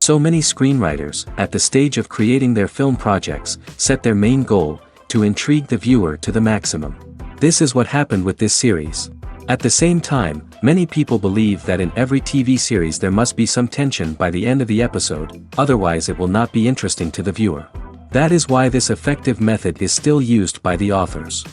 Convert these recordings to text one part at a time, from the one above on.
So many screenwriters, at the stage of creating their film projects, set their main goal, to intrigue the viewer to the maximum. This is what happened with this series. At the same time, many people believe that in every TV series there must be some tension by the end of the episode, otherwise it will not be interesting to the viewer. That is why this effective method is still used by the authors.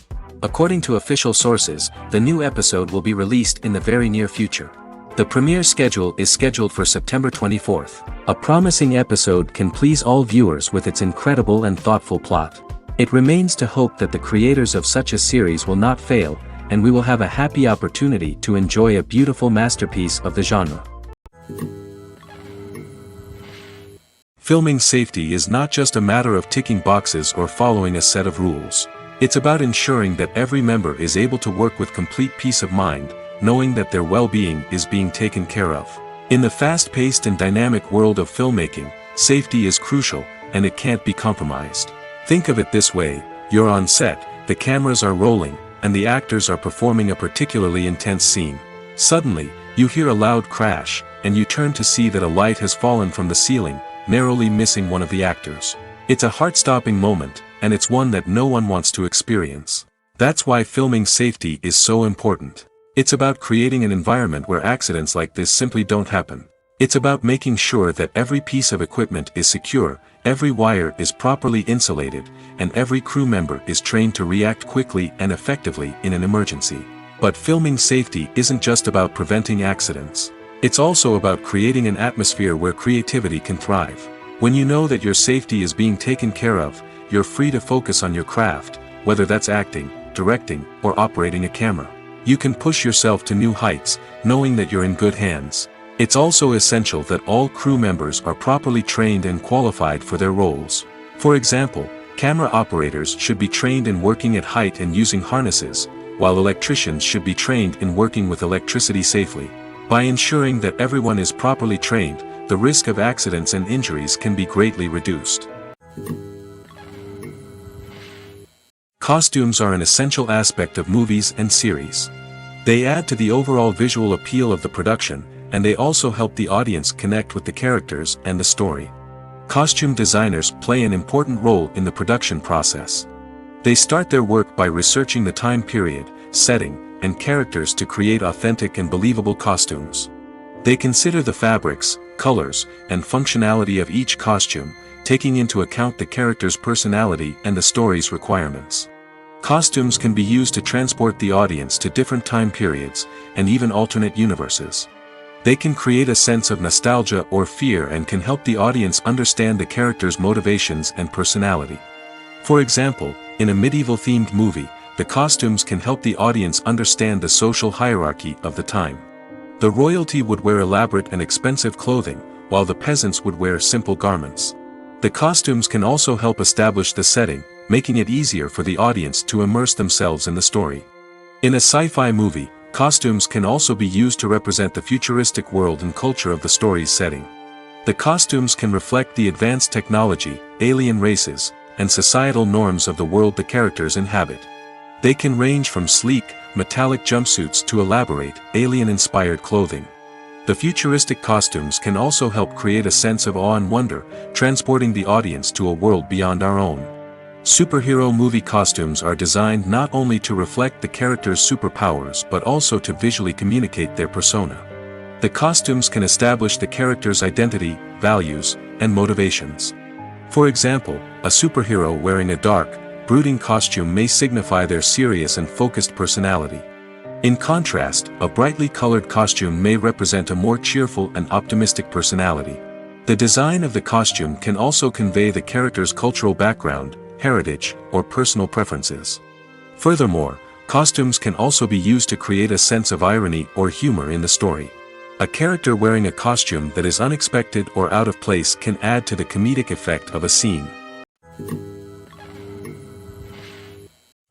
According to official sources, the new episode will be released in the very near future. The premiere schedule is scheduled for September 24th. A promising episode can please all viewers with its incredible and thoughtful plot. It remains to hope that the creators of such a series will not fail, and we will have a happy opportunity to enjoy a beautiful masterpiece of the genre. Filming safety is not just a matter of ticking boxes or following a set of rules. It's about ensuring that every member is able to work with complete peace of mind, knowing that their well-being is being taken care of. In the fast-paced and dynamic world of filmmaking, safety is crucial, and it can't be compromised. Think of it this way: you're on set, the cameras are rolling, and the actors are performing a particularly intense scene. Suddenly, you hear a loud crash, and you turn to see that a light has fallen from the ceiling, narrowly missing one of the actors. It's a heart-stopping moment, and it's one that no one wants to experience. That's why filming safety is so important. It's about creating an environment where accidents like this simply don't happen. It's about making sure that every piece of equipment is secure, every wire is properly insulated, and every crew member is trained to react quickly and effectively in an emergency. But filming safety isn't just about preventing accidents. It's also about creating an atmosphere where creativity can thrive. When you know that your safety is being taken care of, you're free to focus on your craft, whether that's acting, directing, or operating a camera. You can push yourself to new heights, knowing that you're in good hands. It's also essential that all crew members are properly trained and qualified for their roles. For example, camera operators should be trained in working at height and using harnesses, while electricians should be trained in working with electricity safely. By ensuring that everyone is properly trained, the risk of accidents and injuries can be greatly reduced. Costumes are an essential aspect of movies and series. They add to the overall visual appeal of the production, and they also help the audience connect with the characters and the story. Costume designers play an important role in the production process. They start their work by researching the time period, setting, and characters to create authentic and believable costumes. They consider the fabrics, colors, and functionality of each costume, taking into account the character's personality and the story's requirements. Costumes can be used to transport the audience to different time periods, and even alternate universes. They can create a sense of nostalgia or fear and can help the audience understand the character's motivations and personality. For example, in a medieval-themed movie, the costumes can help the audience understand the social hierarchy of the time. The royalty would wear elaborate and expensive clothing, while the peasants would wear simple garments. The costumes can also help establish the setting, making it easier for the audience to immerse themselves in the story. In a sci-fi movie, costumes can also be used to represent the futuristic world and culture of the story's setting. The costumes can reflect the advanced technology, alien races, and societal norms of the world the characters inhabit. They can range from sleek, metallic jumpsuits to elaborate, alien-inspired clothing. The futuristic costumes can also help create a sense of awe and wonder, transporting the audience to a world beyond our own. Superhero movie costumes are designed not only to reflect the character's superpowers but also to visually communicate their persona. The costumes can establish the character's identity, values, and motivations. For example, a superhero wearing a dark, brooding costume may signify their serious and focused personality. In contrast, a brightly colored costume may represent a more cheerful and optimistic personality. The design of the costume can also convey the character's cultural background, heritage, or personal preferences. Furthermore, costumes can also be used to create a sense of irony or humor in the story. A character wearing a costume that is unexpected or out of place can add to the comedic effect of a scene.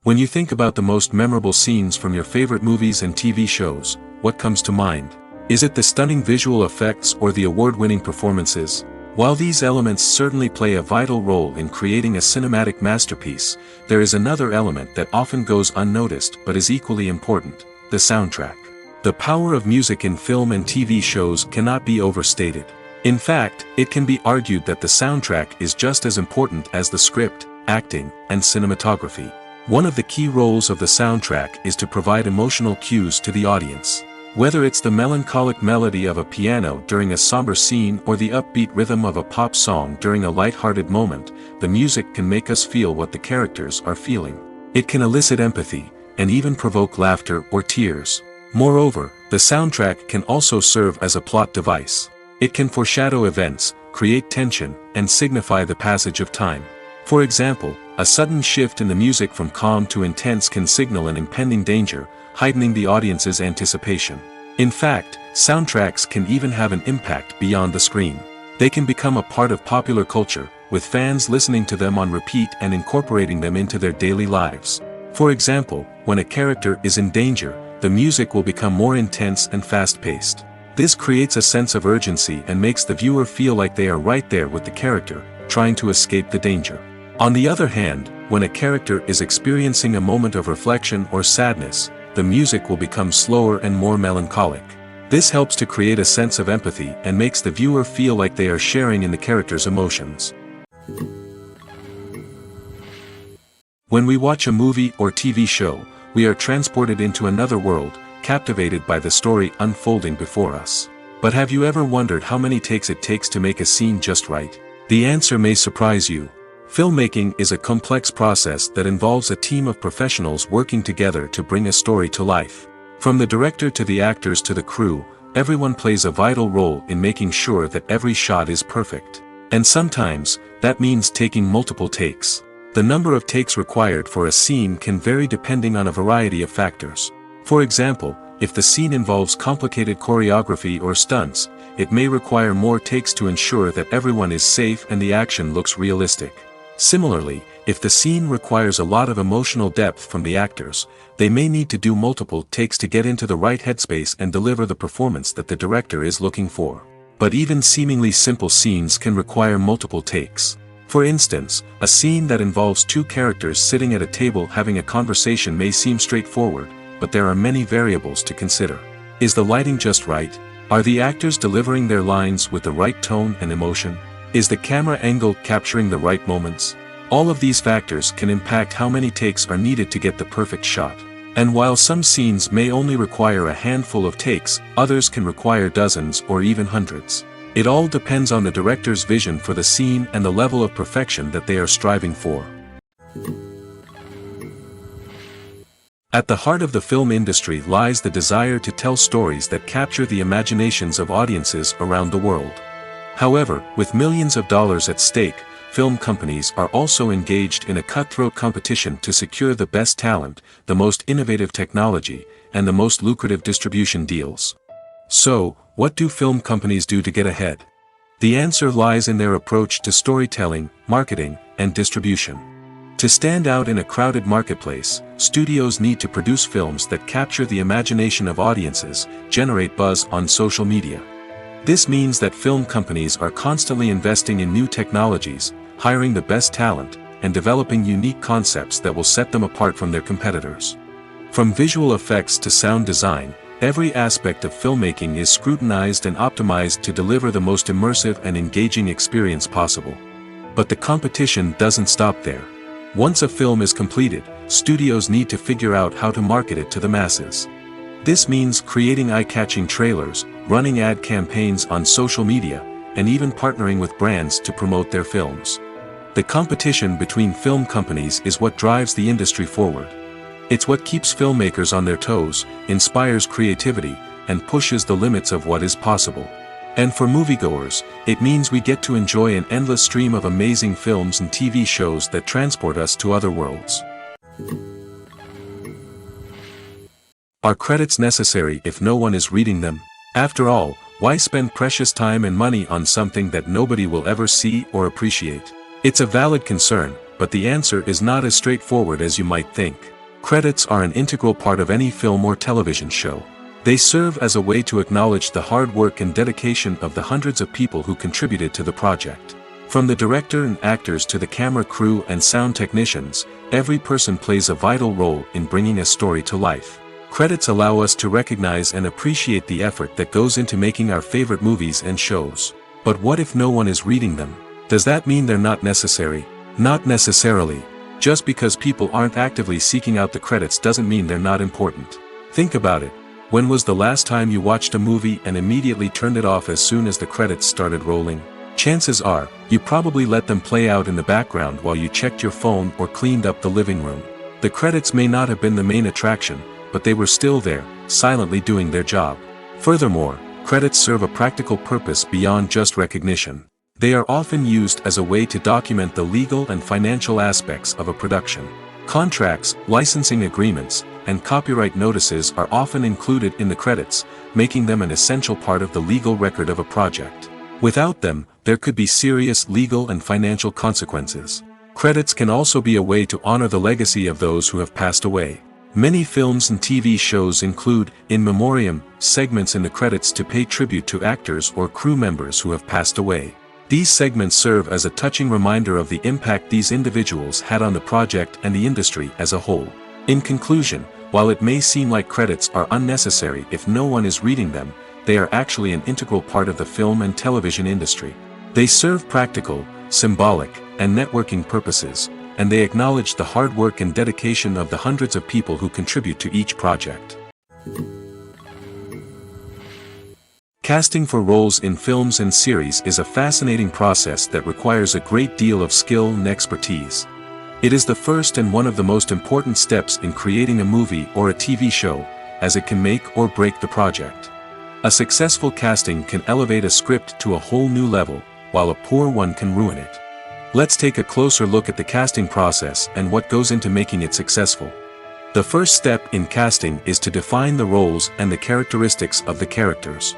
When you think about the most memorable scenes from your favorite movies and TV shows, what comes to mind? Is it the stunning visual effects or the award-winning performances? While these elements certainly play a vital role in creating a cinematic masterpiece, there is another element that often goes unnoticed but is equally important: the soundtrack. The power of music in film and TV shows cannot be overstated. In fact, it can be argued that the soundtrack is just as important as the script, acting, and cinematography. One of the key roles of the soundtrack is to provide emotional cues to the audience. Whether it's the melancholic melody of a piano during a somber scene or the upbeat rhythm of a pop song during a light-hearted moment, the music can make us feel what the characters are feeling. It can elicit empathy, and even provoke laughter or tears. Moreover, the soundtrack can also serve as a plot device. It can foreshadow events, create tension, and signify the passage of time. For example, a sudden shift in the music from calm to intense can signal an impending danger, heightening the audience's anticipation. In fact, soundtracks can even have an impact beyond the screen. They can become a part of popular culture, with fans listening to them on repeat and incorporating them into their daily lives. For example, when a character is in danger, the music will become more intense and fast-paced. This creates a sense of urgency and makes the viewer feel like they are right there with the character, trying to escape the danger. On the other hand, when a character is experiencing a moment of reflection or sadness, the music will become slower and more melancholic. This helps to create a sense of empathy and makes the viewer feel like they are sharing in the character's emotions. When we watch a movie or TV show, we are transported into another world, captivated by the story unfolding before us. But have you ever wondered how many takes it takes to make a scene just right? The answer may surprise you. Filmmaking is a complex process that involves a team of professionals working together to bring a story to life. From the director to the actors to the crew, everyone plays a vital role in making sure that every shot is perfect. And sometimes, that means taking multiple takes. The number of takes required for a scene can vary depending on a variety of factors. For example, if the scene involves complicated choreography or stunts, it may require more takes to ensure that everyone is safe and the action looks realistic. Similarly, if the scene requires a lot of emotional depth from the actors, they may need to do multiple takes to get into the right headspace and deliver the performance that the director is looking for. But even seemingly simple scenes can require multiple takes. For instance, a scene that involves two characters sitting at a table having a conversation may seem straightforward, but there are many variables to consider. Is the lighting just right? Are the actors delivering their lines with the right tone and emotion? Is the camera angle capturing the right moments? All of these factors can impact how many takes are needed to get the perfect shot. And while some scenes may only require a handful of takes, others can require dozens or even hundreds. It all depends on the director's vision for the scene and the level of perfection that they are striving for. At the heart of the film industry lies the desire to tell stories that capture the imaginations of audiences around the world. However, with millions of dollars at stake, film companies are also engaged in a cutthroat competition to secure the best talent, the most innovative technology, and the most lucrative distribution deals. So, what do film companies do to get ahead? The answer lies in their approach to storytelling, marketing, and distribution. To stand out in a crowded marketplace, studios need to produce films that capture the imagination of audiences, generate buzz on social media. This means that film companies are constantly investing in new technologies, hiring the best talent, and developing unique concepts that will set them apart from their competitors. From visual effects to sound design, every aspect of filmmaking is scrutinized and optimized to deliver the most immersive and engaging experience possible. But the competition doesn't stop there. Once a film is completed, studios need to figure out how to market it to the masses. This means creating eye-catching trailers, running ad campaigns on social media, and even partnering with brands to promote their films. The competition between film companies is what drives the industry forward. It's what keeps filmmakers on their toes, inspires creativity, and pushes the limits of what is possible. And for moviegoers, it means we get to enjoy an endless stream of amazing films and TV shows that transport us to other worlds. Are credits necessary if no one is reading them? After all, why spend precious time and money on something that nobody will ever see or appreciate? It's a valid concern, but the answer is not as straightforward as you might think. Credits are an integral part of any film or television show. They serve as a way to acknowledge the hard work and dedication of the hundreds of people who contributed to the project. From the director and actors to the camera crew and sound technicians, every person plays a vital role in bringing a story to life. Credits allow us to recognize and appreciate the effort that goes into making our favorite movies and shows. But what if no one is reading them? Does that mean they're not necessary? Not necessarily. Just because people aren't actively seeking out the credits doesn't mean they're not important. Think about it. When was the last time you watched a movie and immediately turned it off as soon as the credits started rolling? Chances are, you probably let them play out in the background while you checked your phone or cleaned up the living room. The credits may not have been the main attraction, but they were still there, silently doing their job. Furthermore, credits serve a practical purpose beyond just recognition. They are often used as a way to document the legal and financial aspects of a production. Contracts, licensing agreements, and copyright notices are often included in the credits, making them an essential part of the legal record of a project. Without them, there could be serious legal and financial consequences. Credits can also be a way to honor the legacy of those who have passed away. Many films and TV shows include, in memoriam, segments in the credits to pay tribute to actors or crew members who have passed away. These segments serve as a touching reminder of the impact these individuals had on the project and the industry as a whole. In conclusion, while it may seem like credits are unnecessary if no one is reading them, they are actually an integral part of the film and television industry. They serve practical, symbolic, and networking purposes, and they acknowledge the hard work and dedication of the hundreds of people who contribute to each project. Casting for roles in films and series is a fascinating process that requires a great deal of skill and expertise. It is the first and one of the most important steps in creating a movie or a TV show, as it can make or break the project. A successful casting can elevate a script to a whole new level, while a poor one can ruin it. Let's take a closer look at the casting process and what goes into making it successful. The first step in casting is to define the roles and the characteristics of the characters.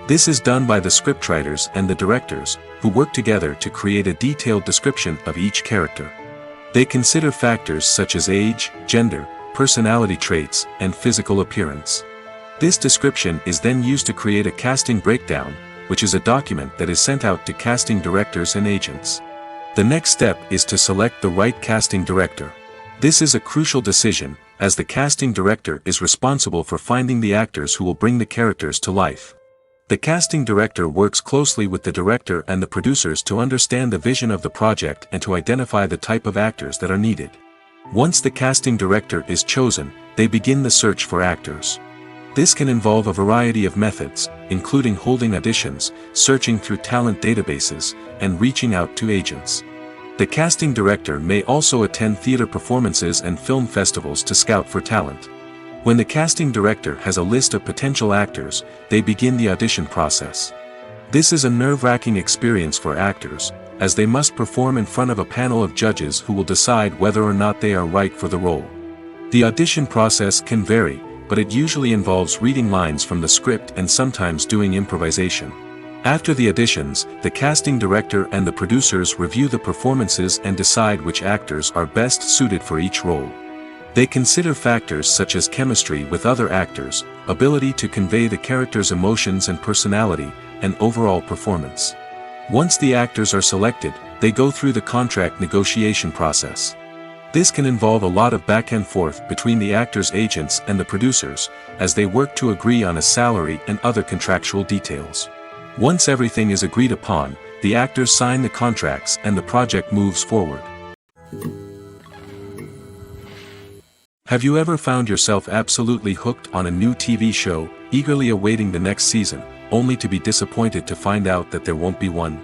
This is done by the scriptwriters and the directors, who work together to create a detailed description of each character. They consider factors such as age, gender, personality traits, and physical appearance. This description is then used to create a casting breakdown, which is a document that is sent out to casting directors and agents. The next step is to select the right casting director. This is a crucial decision, as the casting director is responsible for finding the actors who will bring the characters to life. The casting director works closely with the director and the producers to understand the vision of the project and to identify the type of actors that are needed. Once the casting director is chosen, they begin the search for actors. This can involve a variety of methods, including holding auditions, searching through talent databases, and reaching out to agents. The casting director may also attend theater performances and film festivals to scout for talent. When the casting director has a list of potential actors, they begin the audition process. This is a nerve-wracking experience for actors, as they must perform in front of a panel of judges who will decide whether or not they are right for the role. The audition process can vary, but it usually involves reading lines from the script and sometimes doing improvisation. After the auditions, the casting director and the producers review the performances and decide which actors are best suited for each role. They consider factors such as chemistry with other actors, ability to convey the character's emotions and personality, and overall performance. Once the actors are selected, they go through the contract negotiation process. This can involve a lot of back and forth between the actors' agents and the producers, as they work to agree on a salary and other contractual details. Once everything is agreed upon, the actors sign the contracts and the project moves forward. Have you ever found yourself absolutely hooked on a new TV show, eagerly awaiting the next season, only to be disappointed to find out that there won't be one?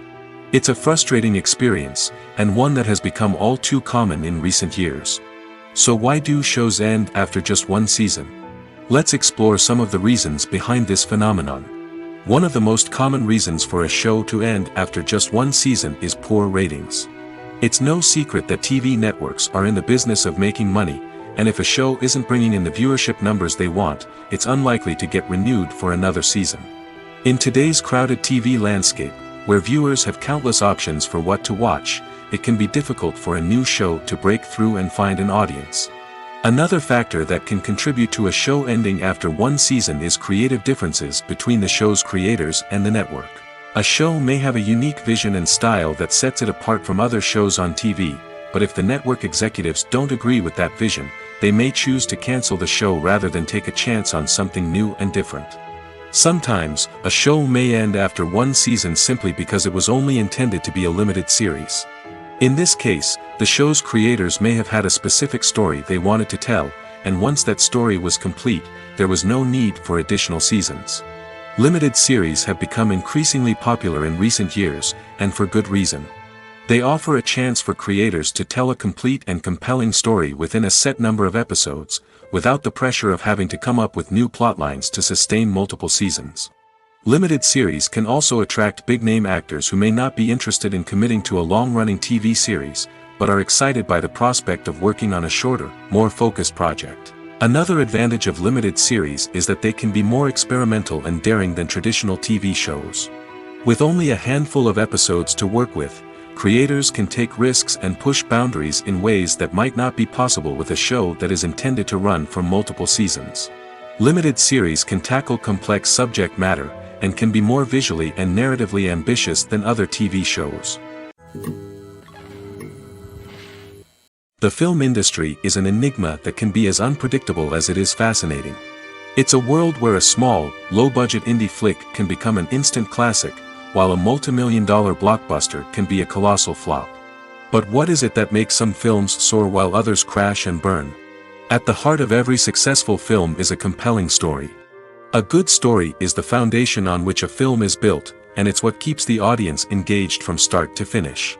It's a frustrating experience, and one that has become all too common in recent years. So why do shows end after just one season? Let's explore some of the reasons behind this phenomenon. One of the most common reasons for a show to end after just one season is poor ratings. It's no secret that TV networks are in the business of making money, and if a show isn't bringing in the viewership numbers they want, it's unlikely to get renewed for another season. In today's crowded TV landscape, where viewers have countless options for what to watch, it can be difficult for a new show to break through and find an audience. Another factor that can contribute to a show ending after one season is creative differences between the show's creators and the network. A show may have a unique vision and style that sets it apart from other shows on TV, but if the network executives don't agree with that vision, they may choose to cancel the show rather than take a chance on something new and different. Sometimes, a show may end after one season simply because it was only intended to be a limited series. In this case, the show's creators may have had a specific story they wanted to tell, and once that story was complete, there was no need for additional seasons. Limited series have become increasingly popular in recent years, and for good reason. They offer a chance for creators to tell a complete and compelling story within a set number of episodes, without the pressure of having to come up with new plotlines to sustain multiple seasons. Limited series can also attract big-name actors who may not be interested in committing to a long-running TV series, but are excited by the prospect of working on a shorter, more focused project. Another advantage of limited series is that they can be more experimental and daring than traditional TV shows. With only a handful of episodes to work with, creators can take risks and push boundaries in ways that might not be possible with a show that is intended to run for multiple seasons. Limited series can tackle complex subject matter, and can be more visually and narratively ambitious than other TV shows. The film industry is an enigma that can be as unpredictable as it is fascinating. It's a world where a small, low-budget indie flick can become an instant classic, while a multi-million-dollar blockbuster can be a colossal flop. But what is it that makes some films soar while others crash and burn? At the heart of every successful film is a compelling story. A good story is the foundation on which a film is built, and it's what keeps the audience engaged from start to finish.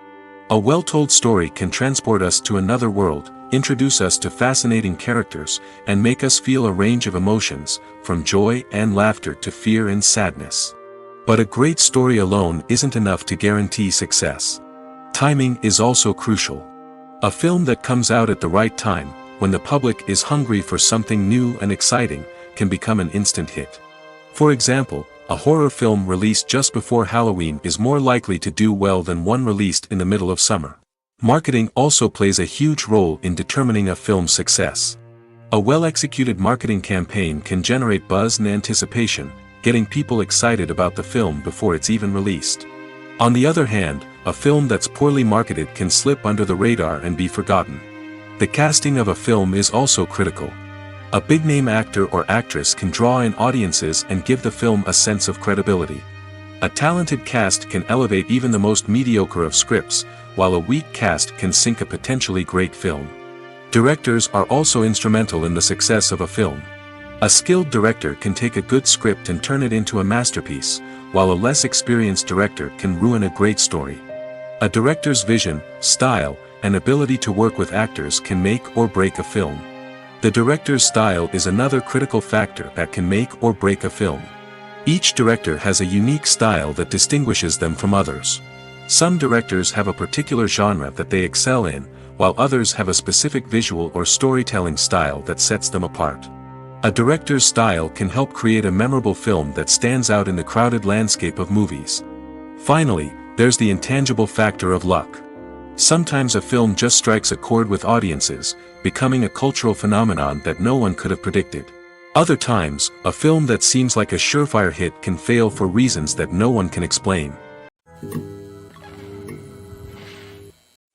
A well-told story can transport us to another world, introduce us to fascinating characters, and make us feel a range of emotions, from joy and laughter to fear and sadness. But a great story alone isn't enough to guarantee success. Timing is also crucial. A film that comes out at the right time, when the public is hungry for something new and exciting, can become an instant hit. For example, a horror film released just before Halloween is more likely to do well than one released in the middle of summer. Marketing also plays a huge role in determining a film's success. A well-executed marketing campaign can generate buzz and anticipation, getting people excited about the film before it's even released. On the other hand, a film that's poorly marketed can slip under the radar and be forgotten. The casting of a film is also critical. A big-name actor or actress can draw in audiences and give the film a sense of credibility. A talented cast can elevate even the most mediocre of scripts, while a weak cast can sink a potentially great film. Directors are also instrumental in the success of a film. A skilled director can take a good script and turn it into a masterpiece, while a less experienced director can ruin a great story. A director's vision, style, and ability to work with actors can make or break a film. The director's style is another critical factor that can make or break a film. Each director has a unique style that distinguishes them from others. Some directors have a particular genre that they excel in, while others have a specific visual or storytelling style that sets them apart. A director's style can help create a memorable film that stands out in the crowded landscape of movies. Finally, there's the intangible factor of luck. Sometimes a film just strikes a chord with audiences, becoming a cultural phenomenon that no one could have predicted. Other times, a film that seems like a surefire hit can fail for reasons that no one can explain.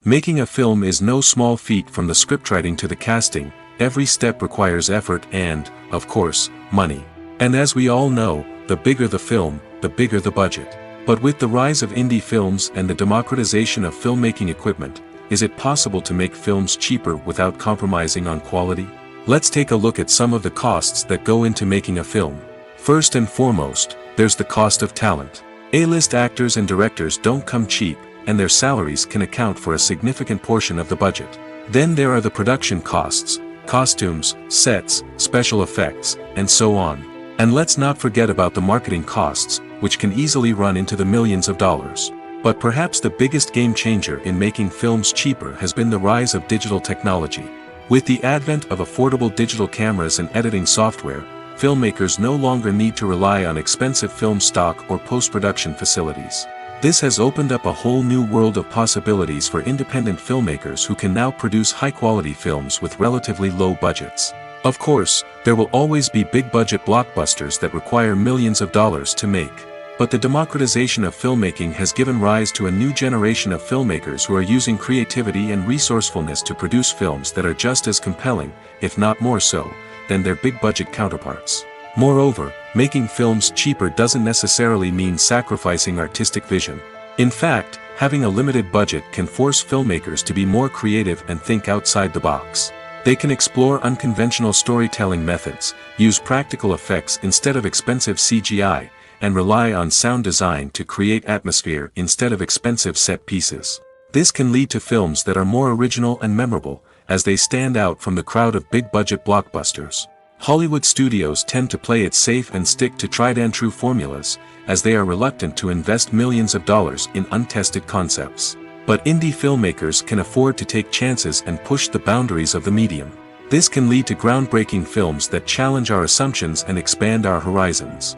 Making a film is no small feat. From the scriptwriting to the casting, every step requires effort and, of course, money. And as we all know, the bigger the film, the bigger the budget. But with the rise of indie films and the democratization of filmmaking equipment, is it possible to make films cheaper without compromising on quality? Let's take a look at some of the costs that go into making a film. First and foremost, there's the cost of talent. A-list actors and directors don't come cheap, and their salaries can account for a significant portion of the budget. Then there are the production costs, costumes, sets, special effects, and so on. And let's not forget about the marketing costs, which can easily run into the millions of dollars. But perhaps the biggest game changer in making films cheaper has been the rise of digital technology. With the advent of affordable digital cameras and editing software, filmmakers no longer need to rely on expensive film stock or post-production facilities. This has opened up a whole new world of possibilities for independent filmmakers who can now produce high-quality films with relatively low budgets. Of course, there will always be big-budget blockbusters that require millions of dollars to make. But the democratization of filmmaking has given rise to a new generation of filmmakers who are using creativity and resourcefulness to produce films that are just as compelling, if not more so, than their big-budget counterparts. Moreover, Making films cheaper doesn't necessarily mean sacrificing artistic vision. In fact, having a limited budget can force filmmakers to be more creative and think outside the box. They can explore unconventional storytelling methods, use practical effects instead of expensive CGI, and rely on sound design to create atmosphere instead of expensive set pieces. This can lead to films that are more original and memorable, as they stand out from the crowd of big-budget blockbusters. Hollywood studios tend to play it safe and stick to tried-and-true formulas, as they are reluctant to invest millions of dollars in untested concepts. But indie filmmakers can afford to take chances and push the boundaries of the medium. This can lead to groundbreaking films that challenge our assumptions and expand our horizons.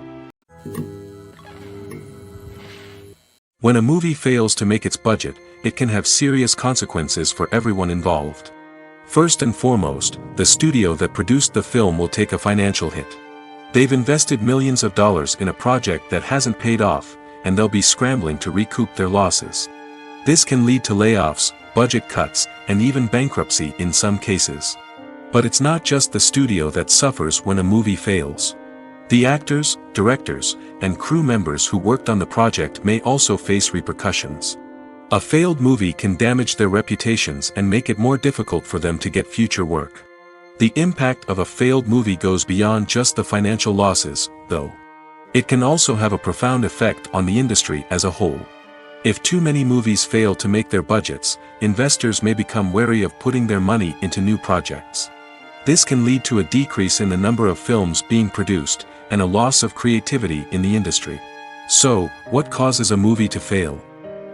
When a movie fails to make its budget, it can have serious consequences for everyone involved. First and foremost, the studio that produced the film will take a financial hit. They've invested millions of dollars in a project that hasn't paid off, and they'll be scrambling to recoup their losses. This can lead to layoffs, budget cuts, and even bankruptcy in some cases. But it's not just the studio that suffers when a movie fails. The actors, directors, and crew members who worked on the project may also face repercussions. A failed movie can damage their reputations and make it more difficult for them to get future work. The impact of a failed movie goes beyond just the financial losses, though. It can also have a profound effect on the industry as a whole. If too many movies fail to make their budgets, investors may become wary of putting their money into new projects. This can lead to a decrease in the number of films being produced, and a loss of creativity in the industry. So, what causes a movie to fail?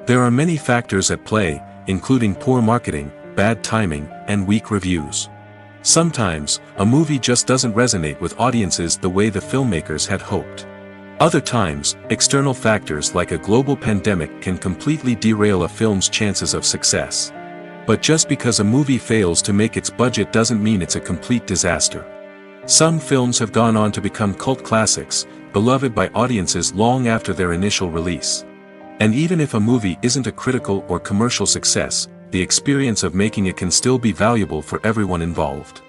There are many factors at play, including poor marketing, bad timing, and weak reviews. Sometimes, a movie just doesn't resonate with audiences the way the filmmakers had hoped. Other times, external factors like a global pandemic can completely derail a film's chances of success. But just because a movie fails to make its budget doesn't mean it's a complete disaster. Some films have gone on to become cult classics, beloved by audiences long after their initial release. And even if a movie isn't a critical or commercial success, the experience of making it can still be valuable for everyone involved.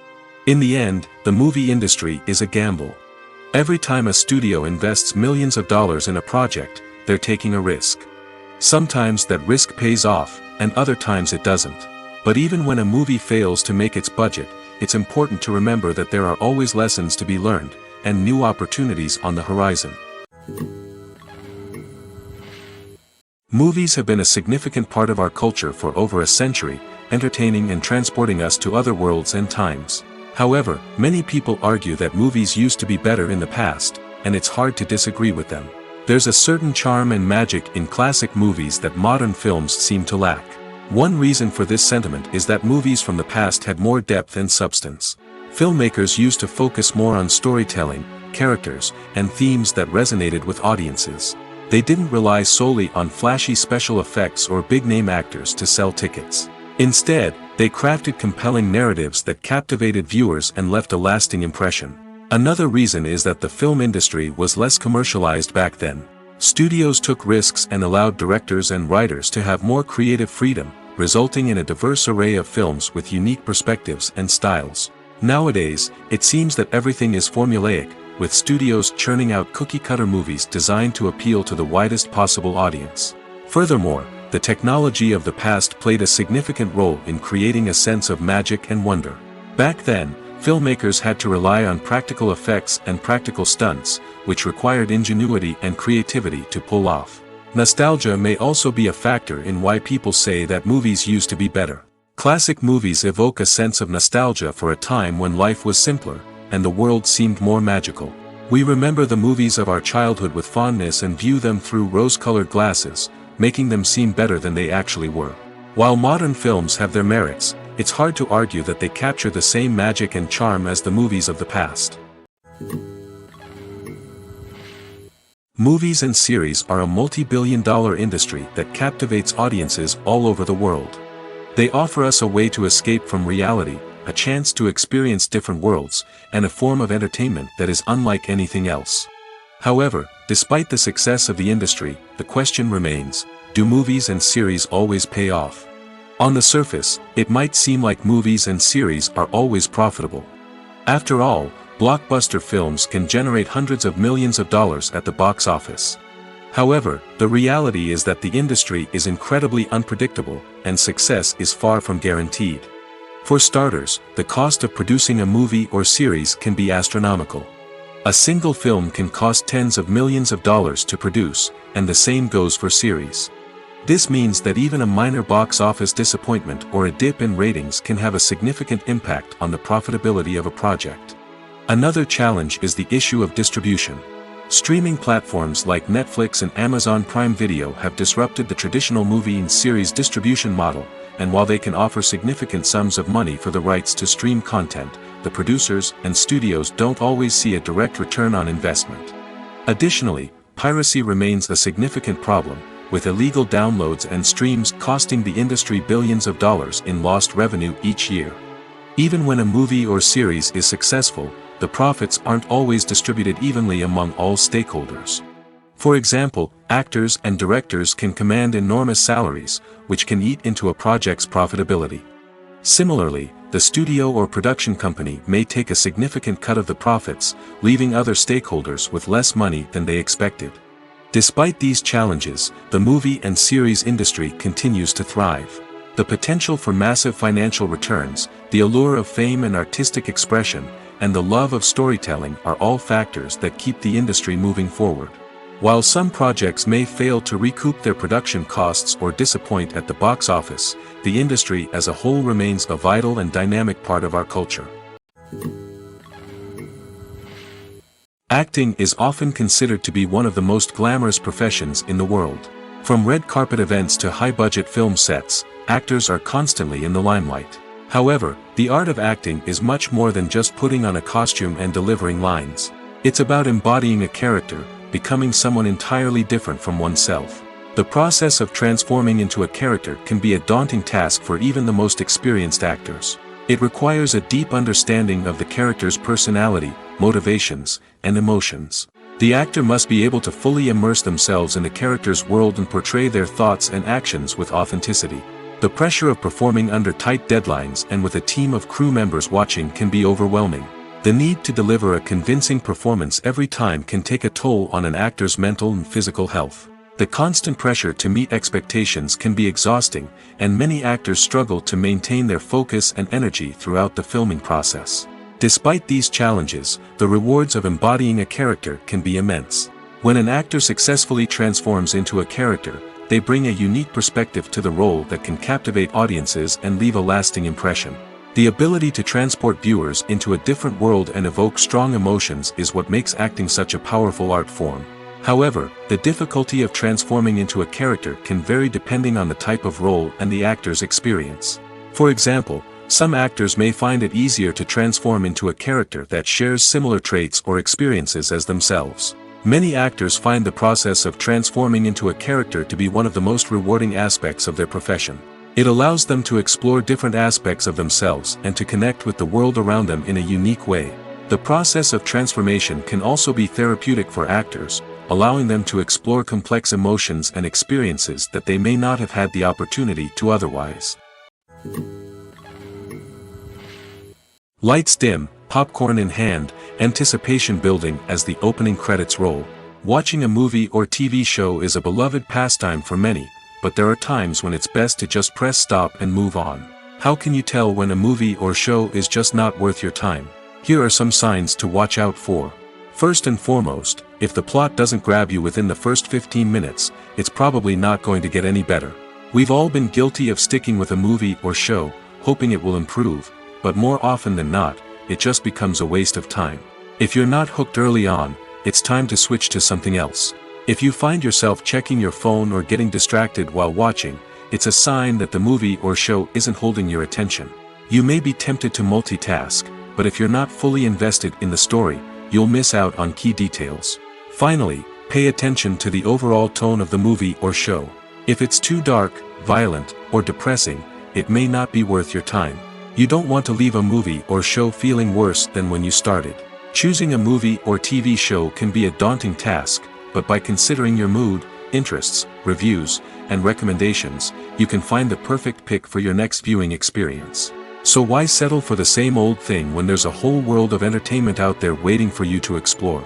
In the end, the movie industry is a gamble. Every time a studio invests millions of dollars in a project, they're taking a risk. Sometimes that risk pays off, and other times it doesn't. But even when a movie fails to make its budget, it's important to remember that there are always lessons to be learned, and new opportunities on the horizon. Movies have been a significant part of our culture for over a century, entertaining and transporting us to other worlds and times. However, many people argue that movies used to be better in the past, and it's hard to disagree with them. There's a certain charm and magic in classic movies that modern films seem to lack. One reason for this sentiment is that movies from the past had more depth and substance. Filmmakers used to focus more on storytelling, characters, and themes that resonated with audiences. They didn't rely solely on flashy special effects or big-name actors to sell tickets. Instead, they crafted compelling narratives that captivated viewers and left a lasting impression. Another reason is that the film industry was less commercialized back then. Studios took risks and allowed directors and writers to have more creative freedom, resulting in a diverse array of films with unique perspectives and styles. Nowadays, it seems that everything is formulaic, with studios churning out cookie-cutter movies designed to appeal to the widest possible audience. Furthermore, the technology of the past played a significant role in creating a sense of magic and wonder. Back then, filmmakers had to rely on practical effects and practical stunts, which required ingenuity and creativity to pull off. Nostalgia may also be a factor in why people say that movies used to be better. Classic movies evoke a sense of nostalgia for a time when life was simpler, and the world seemed more magical. We remember the movies of our childhood with fondness and view them through rose-colored glasses, making them seem better than they actually were. While modern films have their merits, it's hard to argue that they capture the same magic and charm as the movies of the past. Movies and series are a multi-billion-dollar industry that captivates audiences all over the world. They offer us a way to escape from reality, a chance to experience different worlds, and a form of entertainment that is unlike anything else. However, despite the success of the industry, the question remains, do movies and series always pay off? On the surface, it might seem like movies and series are always profitable. After all, blockbuster films can generate hundreds of millions of dollars at the box office. However, the reality is that the industry is incredibly unpredictable, and success is far from guaranteed. For starters, the cost of producing a movie or series can be astronomical. A single film can cost tens of millions of dollars to produce, and the same goes for series. This means that even a minor box office disappointment or a dip in ratings can have a significant impact on the profitability of a project. Another challenge is the issue of distribution. Streaming platforms like Netflix and Amazon Prime Video have disrupted the traditional movie and series distribution model, and while they can offer significant sums of money for the rights to stream content, the producers and studios don't always see a direct return on investment. Additionally, piracy remains a significant problem, with illegal downloads and streams costing the industry billions of dollars in lost revenue each year. Even when a movie or series is successful, the profits aren't always distributed evenly among all stakeholders. For example, actors and directors can command enormous salaries, which can eat into a project's profitability. Similarly, the studio or production company may take a significant cut of the profits, leaving other stakeholders with less money than they expected. Despite these challenges, the movie and series industry continues to thrive. The potential for massive financial returns, the allure of fame and artistic expression, and the love of storytelling are all factors that keep the industry moving forward. While some projects may fail to recoup their production costs or disappoint at the box office, the industry as a whole remains a vital and dynamic part of our culture. Acting is often considered to be one of the most glamorous professions in the world. From red carpet events to high-budget film sets, actors are constantly in the limelight. However, the art of acting is much more than just putting on a costume and delivering lines. It's about embodying a character, becoming someone entirely different from oneself. The process of transforming into a character can be a daunting task for even the most experienced actors. It requires a deep understanding of the character's personality, motivations, and emotions. The actor must be able to fully immerse themselves in the character's world and portray their thoughts and actions with authenticity. The pressure of performing under tight deadlines and with a team of crew members watching can be overwhelming. The need to deliver a convincing performance every time can take a toll on an actor's mental and physical health. The constant pressure to meet expectations can be exhausting, and many actors struggle to maintain their focus and energy throughout the filming process. Despite these challenges, the rewards of embodying a character can be immense. When an actor successfully transforms into a character, they bring a unique perspective to the role that can captivate audiences and leave a lasting impression. The ability to transport viewers into a different world and evoke strong emotions is what makes acting such a powerful art form. However, the difficulty of transforming into a character can vary depending on the type of role and the actor's experience. For example, some actors may find it easier to transform into a character that shares similar traits or experiences as themselves. Many actors find the process of transforming into a character to be one of the most rewarding aspects of their profession. It allows them to explore different aspects of themselves and to connect with the world around them in a unique way. The process of transformation can also be therapeutic for actors, allowing them to explore complex emotions and experiences that they may not have had the opportunity to otherwise. Lights dim, popcorn in hand, anticipation building as the opening credits roll. Watching a movie or TV show is a beloved pastime for many, but there are times when it's best to just press stop and move on. How can you tell when a movie or show is just not worth your time? Here are some signs to watch out for. First and foremost, if the plot doesn't grab you within the first 15 minutes, it's probably not going to get any better. We've all been guilty of sticking with a movie or show, hoping it will improve, but more often than not, it just becomes a waste of time. If you're not hooked early on, it's time to switch to something else. If you find yourself checking your phone or getting distracted while watching, it's a sign that the movie or show isn't holding your attention. You may be tempted to multitask, but if you're not fully invested in the story, you'll miss out on key details. Finally, pay attention to the overall tone of the movie or show. If it's too dark, violent, or depressing, it may not be worth your time. You don't want to leave a movie or show feeling worse than when you started. Choosing a movie or TV show can be a daunting task, but by considering your mood, interests, reviews, and recommendations, you can find the perfect pick for your next viewing experience. So why settle for the same old thing when there's a whole world of entertainment out there waiting for you to explore?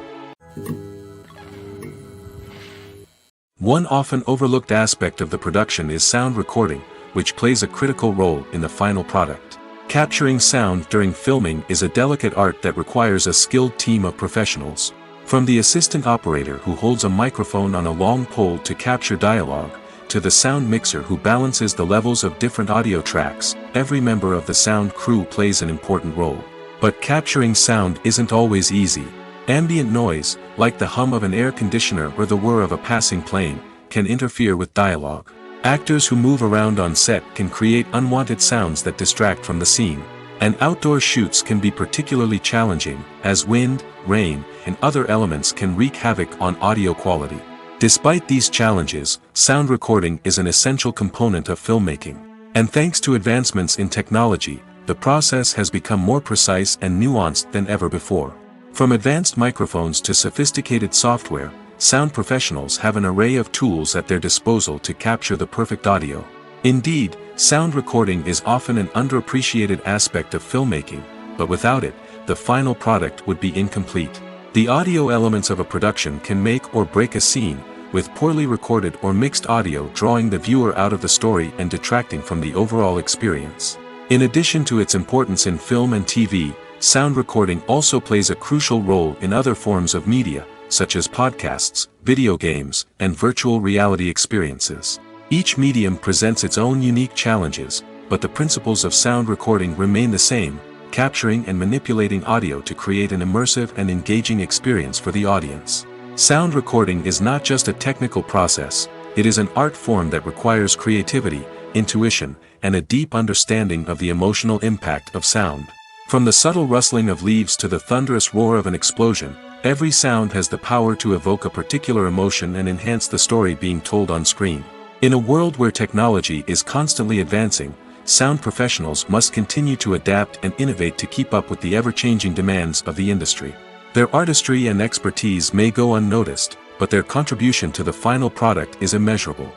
One often overlooked aspect of the production is sound recording, which plays a critical role in the final product. Capturing sound during filming is a delicate art that requires a skilled team of professionals. From the assistant operator who holds a microphone on a long pole to capture dialogue, to the sound mixer who balances the levels of different audio tracks, every member of the sound crew plays an important role. But capturing sound isn't always easy. Ambient noise, like the hum of an air conditioner or the whir of a passing plane, can interfere with dialogue. Actors who move around on set can create unwanted sounds that distract from the scene. And outdoor shoots can be particularly challenging, as wind, rain, and other elements can wreak havoc on audio quality. Despite these challenges, sound recording is an essential component of filmmaking. And thanks to advancements in technology, the process has become more precise and nuanced than ever before. From advanced microphones to sophisticated software, sound professionals have an array of tools at their disposal to capture the perfect audio. Indeed, sound recording is often an underappreciated aspect of filmmaking, but without it, the final product would be incomplete. The audio elements of a production can make or break a scene, with poorly recorded or mixed audio drawing the viewer out of the story and detracting from the overall experience. In addition to its importance in film and TV, sound recording also plays a crucial role in other forms of media, such as podcasts, video games, and virtual reality experiences. Each medium presents its own unique challenges, but the principles of sound recording remain the same, capturing and manipulating audio to create an immersive and engaging experience for the audience. Sound recording is not just a technical process, it is an art form that requires creativity, intuition, and a deep understanding of the emotional impact of sound. From the subtle rustling of leaves to the thunderous roar of an explosion, every sound has the power to evoke a particular emotion and enhance the story being told on screen. In a world where technology is constantly advancing, sound professionals must continue to adapt and innovate to keep up with the ever-changing demands of the industry. Their artistry and expertise may go unnoticed, but their contribution to the final product is immeasurable.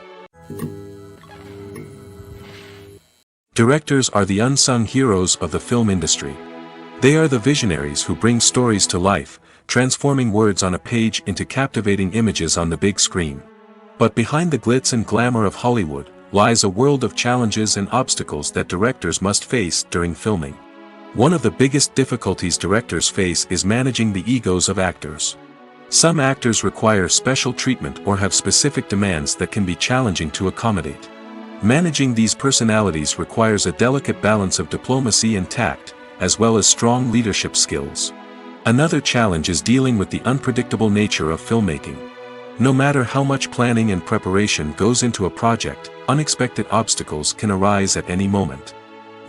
Directors are the unsung heroes of the film industry. They are the visionaries who bring stories to life, transforming words on a page into captivating images on the big screen. But behind the glitz and glamour of Hollywood, lies a world of challenges and obstacles that directors must face during filming. One of the biggest difficulties directors face is managing the egos of actors. Some actors require special treatment or have specific demands that can be challenging to accommodate. Managing these personalities requires a delicate balance of diplomacy and tact, as well as strong leadership skills. Another challenge is dealing with the unpredictable nature of filmmaking. No matter how much planning and preparation goes into a project, unexpected obstacles can arise at any moment.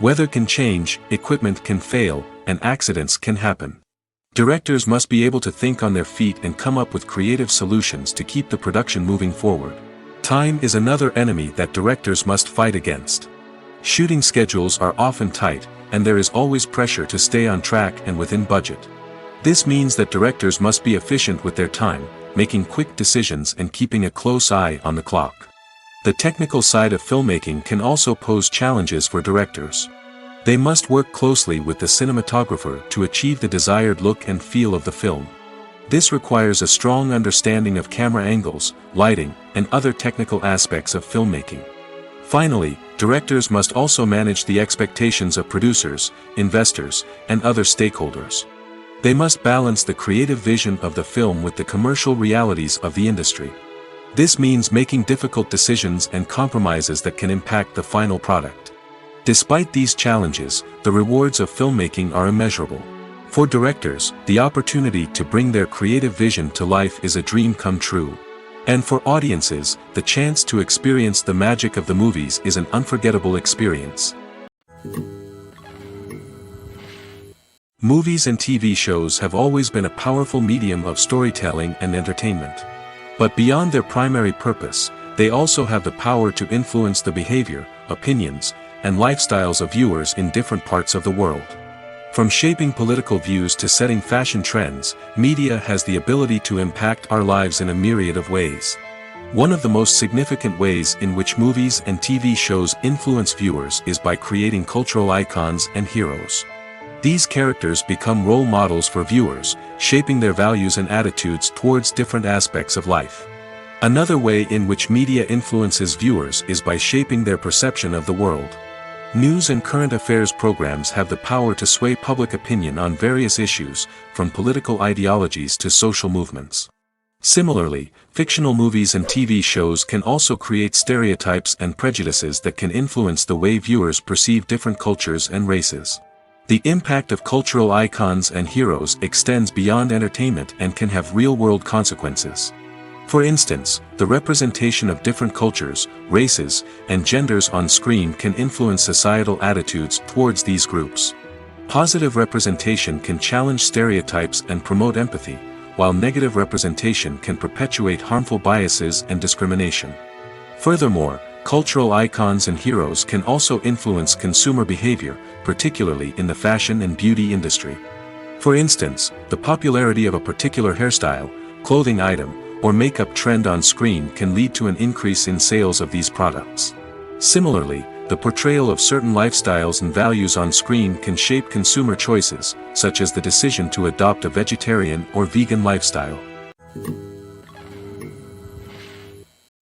Weather can change, equipment can fail, and accidents can happen. Directors must be able to think on their feet and come up with creative solutions to keep the production moving forward. Time is another enemy that directors must fight against. Shooting schedules are often tight, and there is always pressure to stay on track and within budget. This means that directors must be efficient with their time, making quick decisions and keeping a close eye on the clock. The technical side of filmmaking can also pose challenges for directors. They must work closely with the cinematographer to achieve the desired look and feel of the film. This requires a strong understanding of camera angles, lighting, and other technical aspects of filmmaking. Finally, directors must also manage the expectations of producers, investors, and other stakeholders. They must balance the creative vision of the film with the commercial realities of the industry. This means making difficult decisions and compromises that can impact the final product. Despite these challenges, the rewards of filmmaking are immeasurable. For directors, the opportunity to bring their creative vision to life is a dream come true. And for audiences, the chance to experience the magic of the movies is an unforgettable experience. Movies and TV shows have always been a powerful medium of storytelling and entertainment. But beyond their primary purpose, they also have the power to influence the behavior, opinions, and lifestyles of viewers in different parts of the world. From shaping political views to setting fashion trends, media has the ability to impact our lives in a myriad of ways. One of the most significant ways in which movies and TV shows influence viewers is by creating cultural icons and heroes. These characters become role models for viewers, shaping their values and attitudes towards different aspects of life. Another way in which media influences viewers is by shaping their perception of the world. News and current affairs programs have the power to sway public opinion on various issues, from political ideologies to social movements. Similarly, fictional movies and TV shows can also create stereotypes and prejudices that can influence the way viewers perceive different cultures and races. The impact of cultural icons and heroes extends beyond entertainment and can have real-world consequences. For instance, the representation of different cultures, races, and genders on screen can influence societal attitudes towards these groups. Positive representation can challenge stereotypes and promote empathy, while negative representation can perpetuate harmful biases and discrimination. Furthermore, cultural icons and heroes can also influence consumer behavior, particularly in the fashion and beauty industry. For instance, the popularity of a particular hairstyle, clothing item, or makeup trend on screen can lead to an increase in sales of these products. Similarly, the portrayal of certain lifestyles and values on screen can shape consumer choices, such as the decision to adopt a vegetarian or vegan lifestyle.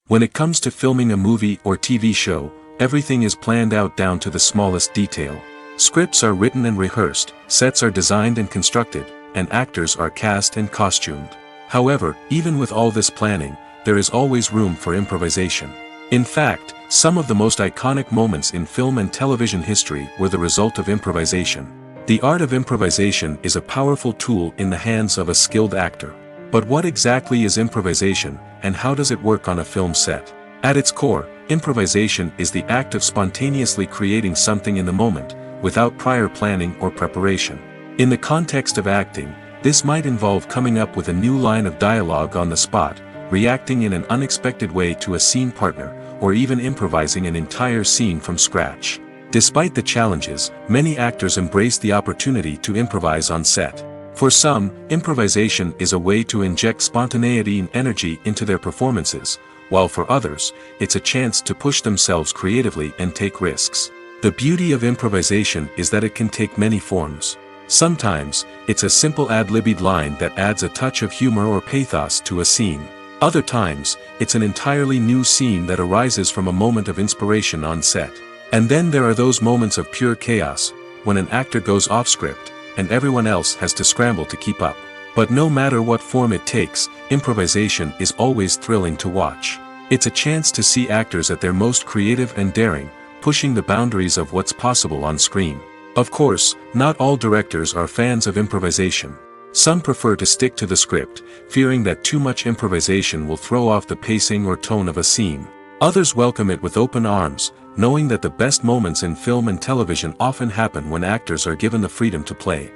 When it comes to filming a movie or TV show, everything is planned out down to the smallest detail. Scripts are written and rehearsed, sets are designed and constructed, and actors are cast and costumed. However, even with all this planning, there is always room for improvisation. In fact, some of the most iconic moments in film and television history were the result of improvisation. The art of improvisation is a powerful tool in the hands of a skilled actor. But what exactly is improvisation, and how does it work on a film set? At its core, improvisation is the act of spontaneously creating something in the moment, without prior planning or preparation. In the context of acting, this might involve coming up with a new line of dialogue on the spot, reacting in an unexpected way to a scene partner, or even improvising an entire scene from scratch. Despite the challenges, many actors embrace the opportunity to improvise on set. For some, improvisation is a way to inject spontaneity and energy into their performances, while for others, it's a chance to push themselves creatively and take risks. The beauty of improvisation is that it can take many forms. Sometimes, it's a simple ad-libbed line that adds a touch of humor or pathos to a scene. Other times, it's an entirely new scene that arises from a moment of inspiration on set. And then there are those moments of pure chaos, when an actor goes off script, and everyone else has to scramble to keep up. But no matter what form it takes, improvisation is always thrilling to watch. It's a chance to see actors at their most creative and daring, pushing the boundaries of what's possible on screen. Of course, not all directors are fans of improvisation. Some prefer to stick to the script, fearing that too much improvisation will throw off the pacing or tone of a scene. Others welcome it with open arms, knowing that the best moments in film and television often happen when actors are given the freedom to play.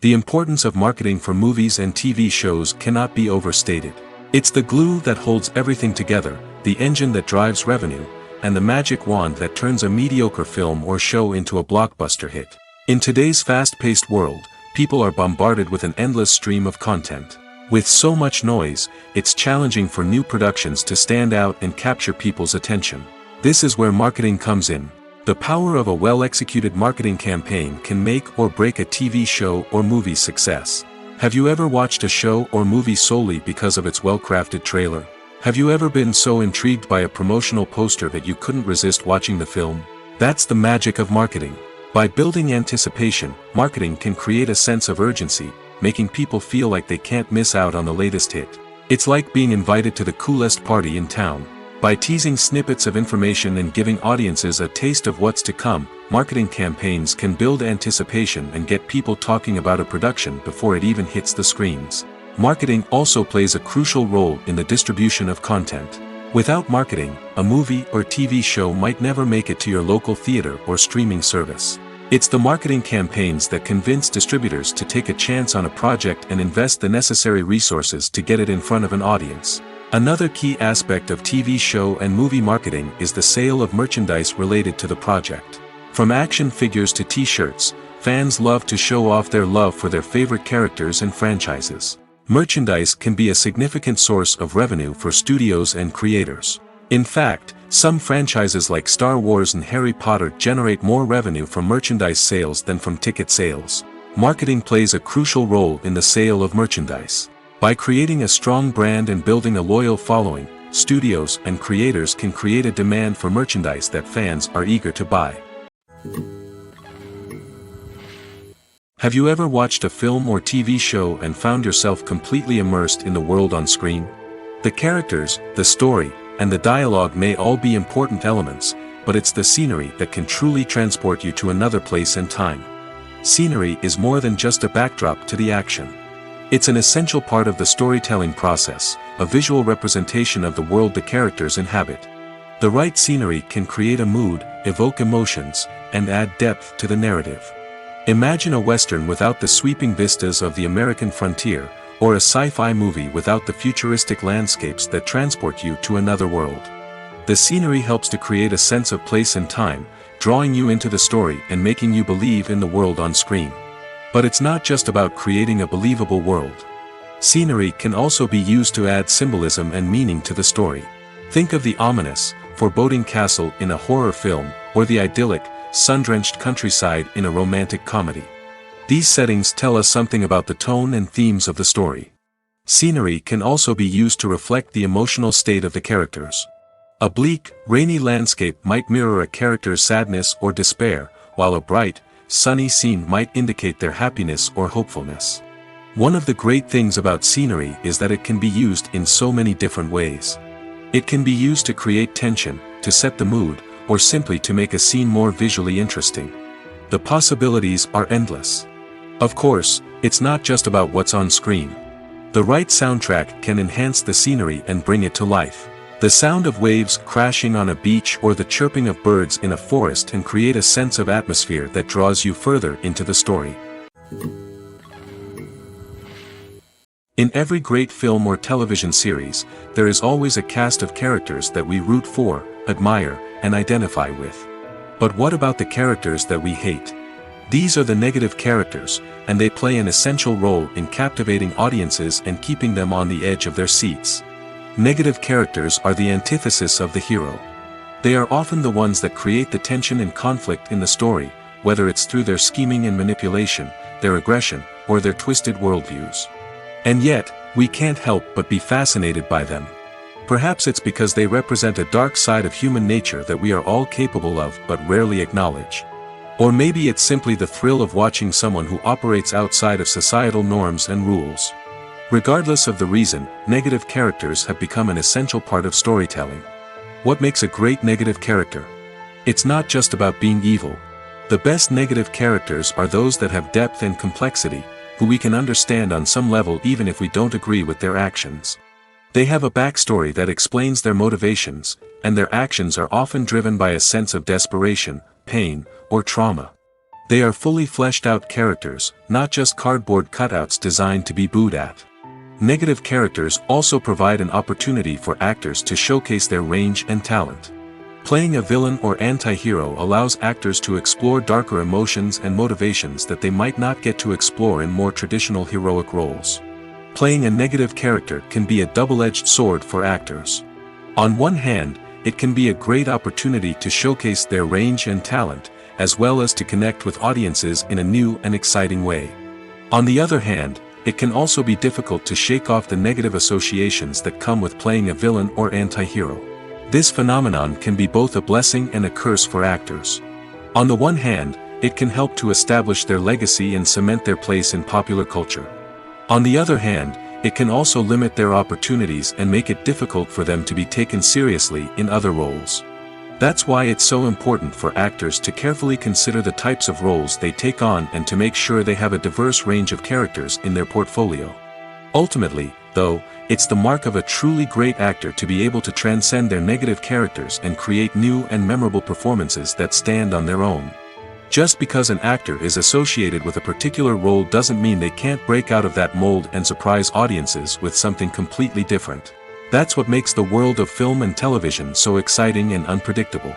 The importance of marketing for movies and TV shows cannot be overstated. It's the glue that holds everything together, the engine that drives revenue, and the magic wand that turns a mediocre film or show into a blockbuster hit. In today's fast-paced world, people are bombarded with an endless stream of content. With so much noise, it's challenging for new productions to stand out and capture people's attention. This is where marketing comes in. The power of a well-executed marketing campaign can make or break a TV show or movie's success. Have you ever watched a show or movie solely because of its well-crafted trailer? Have you ever been so intrigued by a promotional poster that you couldn't resist watching the film? That's the magic of marketing. By building anticipation, marketing can create a sense of urgency, making people feel like they can't miss out on the latest hit. It's like being invited to the coolest party in town. By teasing snippets of information and giving audiences a taste of what's to come, marketing campaigns can build anticipation and get people talking about a production before it even hits the screens. Marketing also plays a crucial role in the distribution of content. Without marketing, a movie or TV show might never make it to your local theater or streaming service. It's the marketing campaigns that convince distributors to take a chance on a project and invest the necessary resources to get it in front of an audience. Another key aspect of TV show and movie marketing is the sale of merchandise related to the project. From action figures to t-shirts, fans love to show off their love for their favorite characters and franchises. Merchandise can be a significant source of revenue for studios and creators. In fact, some franchises like Star Wars and Harry Potter generate more revenue from merchandise sales than from ticket sales. Marketing plays a crucial role in the sale of merchandise. By creating a strong brand and building a loyal following, studios and creators can create a demand for merchandise that fans are eager to buy. Have you ever watched a film or TV show and found yourself completely immersed in the world on screen? The characters, the story, and the dialogue may all be important elements, but it's the scenery that can truly transport you to another place and time. Scenery is more than just a backdrop to the action. It's an essential part of the storytelling process, a visual representation of the world the characters inhabit. The right scenery can create a mood, evoke emotions, and add depth to the narrative. Imagine a Western without the sweeping vistas of the American frontier, or a sci-fi movie without the futuristic landscapes that transport you to another world. The scenery helps to create a sense of place and time, drawing you into the story and making you believe in the world on screen. But it's not just about creating a believable world. Scenery can also be used to add symbolism and meaning to the story. Think of the ominous, foreboding castle in a horror film, or the idyllic, sun-drenched countryside in a romantic comedy. These settings tell us something about the tone and themes of the story. Scenery can also be used to reflect the emotional state of the characters. A bleak, rainy landscape might mirror a character's sadness or despair, while a bright, sunny scene might indicate their happiness or hopefulness. One of the great things about scenery is that it can be used in so many different ways. It can be used to create tension, to set the mood, or simply to make a scene more visually interesting. The possibilities are endless. Of course, it's not just about what's on screen. The right soundtrack can enhance the scenery and bring it to life. The sound of waves crashing on a beach or the chirping of birds in a forest can create a sense of atmosphere that draws you further into the story. In every great film or television series, there is always a cast of characters that we root for, admire, and identify with. But what about the characters that we hate? These are the negative characters, and they play an essential role in captivating audiences and keeping them on the edge of their seats. Negative characters are the antithesis of the hero. They are often the ones that create the tension and conflict in the story, whether it's through their scheming and manipulation, their aggression, or their twisted worldviews. And yet, we can't help but be fascinated by them. Perhaps it's because they represent a dark side of human nature that we are all capable of but rarely acknowledge. Or maybe it's simply the thrill of watching someone who operates outside of societal norms and rules. Regardless of the reason, negative characters have become an essential part of storytelling. What makes a great negative character? It's not just about being evil. The best negative characters are those that have depth and complexity, who we can understand on some level even if we don't agree with their actions. They have a backstory that explains their motivations, and their actions are often driven by a sense of desperation, pain, or trauma. They are fully fleshed out characters, not just cardboard cutouts designed to be booed at. Negative characters also provide an opportunity for actors to showcase their range and talent. Playing a villain or anti-hero allows actors to explore darker emotions and motivations that they might not get to explore in more traditional heroic roles. Playing a negative character can be a double-edged sword for actors. On one hand, it can be a great opportunity to showcase their range and talent, as well as to connect with audiences in a new and exciting way. On the other hand, it can also be difficult to shake off the negative associations that come with playing a villain or anti-hero. This phenomenon can be both a blessing and a curse for actors. On the one hand, it can help to establish their legacy and cement their place in popular culture. On the other hand, it can also limit their opportunities and make it difficult for them to be taken seriously in other roles. That's why it's so important for actors to carefully consider the types of roles they take on and to make sure they have a diverse range of characters in their portfolio. Ultimately, though, it's the mark of a truly great actor to be able to transcend their negative characters and create new and memorable performances that stand on their own. Just because an actor is associated with a particular role doesn't mean they can't break out of that mold and surprise audiences with something completely different. That's what makes the world of film and television so exciting and unpredictable.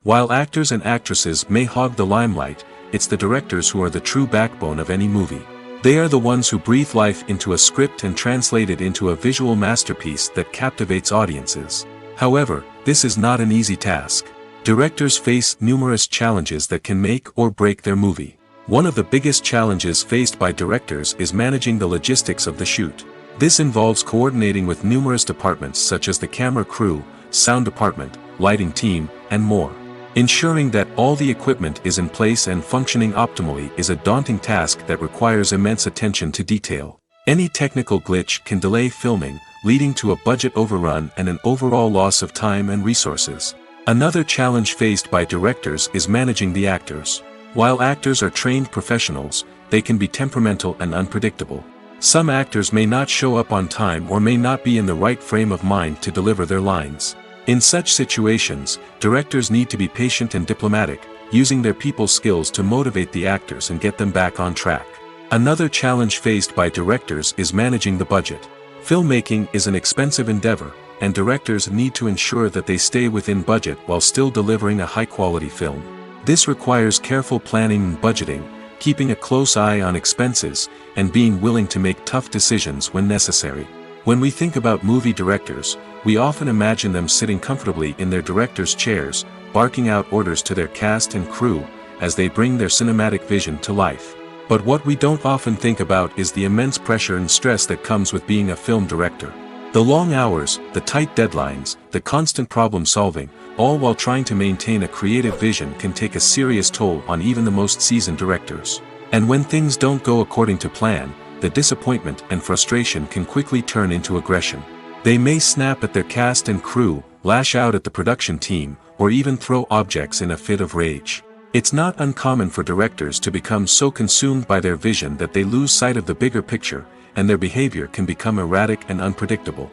While actors and actresses may hog the limelight, it's the directors who are the true backbone of any movie. They are the ones who breathe life into a script and translate it into a visual masterpiece that captivates audiences. However, this is not an easy task. Directors face numerous challenges that can make or break their movie. One of the biggest challenges faced by directors is managing the logistics of the shoot. This involves coordinating with numerous departments such as the camera crew, sound department, lighting team, and more. Ensuring that all the equipment is in place and functioning optimally is a daunting task that requires immense attention to detail. Any technical glitch can delay filming, leading to a budget overrun and an overall loss of time and resources. Another challenge faced by directors is managing the actors. While actors are trained professionals, they can be temperamental and unpredictable. Some actors may not show up on time or may not be in the right frame of mind to deliver their lines. In such situations, directors need to be patient and diplomatic, using their people skills to motivate the actors and get them back on track. Another challenge faced by directors is managing the budget. Filmmaking is an expensive endeavor, and directors need to ensure that they stay within budget while still delivering a high-quality film. This requires careful planning and budgeting, keeping a close eye on expenses, and being willing to make tough decisions when necessary. When we think about movie directors, we often imagine them sitting comfortably in their director's chairs, barking out orders to their cast and crew, as they bring their cinematic vision to life. But what we don't often think about is the immense pressure and stress that comes with being a film director. The long hours, the tight deadlines, the constant problem solving, all while trying to maintain a creative vision can take a serious toll on even the most seasoned directors. And when things don't go according to plan, the disappointment and frustration can quickly turn into aggression. They may snap at their cast and crew, lash out at the production team, or even throw objects in a fit of rage. It's not uncommon for directors to become so consumed by their vision that they lose sight of the bigger picture, and their behavior can become erratic and unpredictable.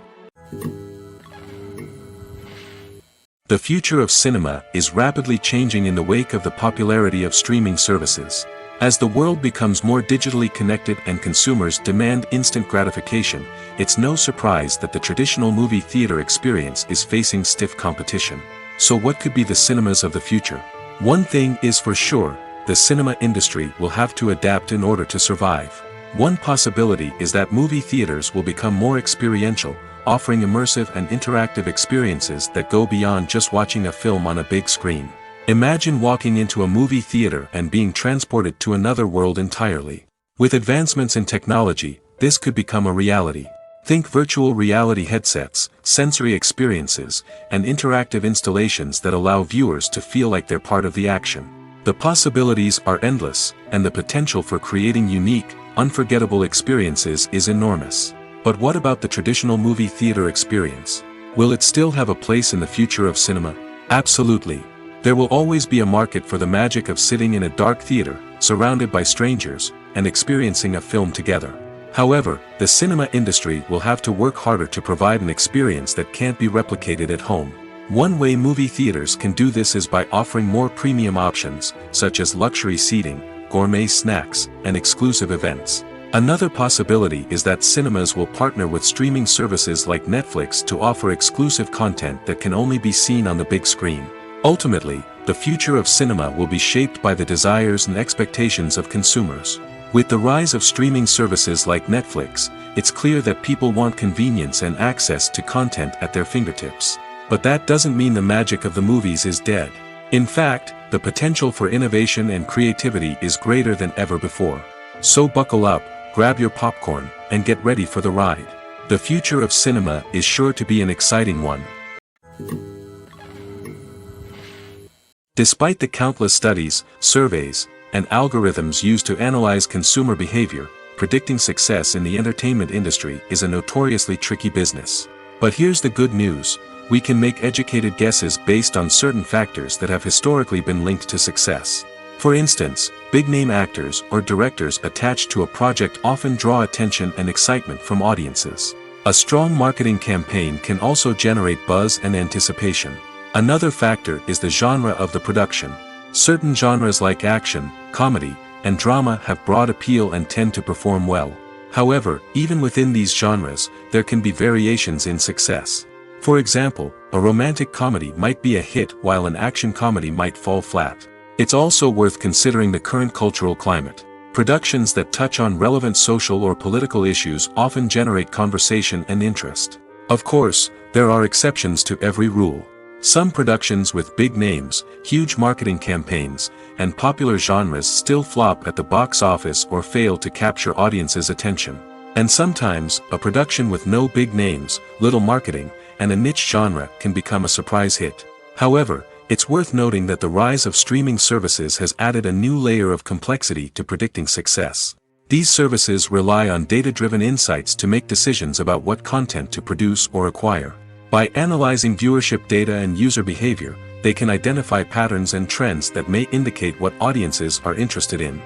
The future of cinema is rapidly changing in the wake of the popularity of streaming services. As the world becomes more digitally connected and consumers demand instant gratification, it's no surprise that the traditional movie theater experience is facing stiff competition. So what could be the cinemas of the future? One thing is for sure, the cinema industry will have to adapt in order to survive. One possibility is that movie theaters will become more experiential, offering immersive and interactive experiences that go beyond just watching a film on a big screen. Imagine walking into a movie theater and being transported to another world entirely. With advancements in technology, this could become a reality. Think virtual reality headsets, sensory experiences, and interactive installations that allow viewers to feel like they're part of the action. The possibilities are endless, and the potential for creating unique, unforgettable experiences is enormous. But what about the traditional movie theater experience? Will it still have a place in the future of cinema? Absolutely. There will always be a market for the magic of sitting in a dark theater, surrounded by strangers, and experiencing a film together. However, the cinema industry will have to work harder to provide an experience that can't be replicated at home. One way movie theaters can do this is by offering more premium options, such as luxury seating, gourmet snacks, and exclusive events. Another possibility is that cinemas will partner with streaming services like Netflix to offer exclusive content that can only be seen on the big screen. Ultimately, the future of cinema will be shaped by the desires and expectations of consumers. With the rise of streaming services like Netflix, it's clear that people want convenience and access to content at their fingertips. But that doesn't mean the magic of the movies is dead. In fact, the potential for innovation and creativity is greater than ever before. So buckle up, grab your popcorn, and get ready for the ride. The future of cinema is sure to be an exciting one. Despite the countless studies, surveys, and algorithms used to analyze consumer behavior, predicting success in the entertainment industry is a notoriously tricky business. But here's the good news: we can make educated guesses based on certain factors that have historically been linked to success. For instance, big-name actors or directors attached to a project often draw attention and excitement from audiences. A strong marketing campaign can also generate buzz and anticipation. Another factor is the genre of the production. Certain genres like action, comedy, and drama have broad appeal and tend to perform well. However, even within these genres, there can be variations in success. For example, a romantic comedy might be a hit while an action comedy might fall flat. It's also worth considering the current cultural climate. Productions that touch on relevant social or political issues often generate conversation and interest. Of course, there are exceptions to every rule. Some productions with big names, huge marketing campaigns, and popular genres still flop at the box office or fail to capture audiences' attention. And sometimes, a production with no big names, little marketing, and a niche genre can become a surprise hit. However, it's worth noting that the rise of streaming services has added a new layer of complexity to predicting success. These services rely on data-driven insights to make decisions about what content to produce or acquire. By analyzing viewership data and user behavior, they can identify patterns and trends that may indicate what audiences are interested in.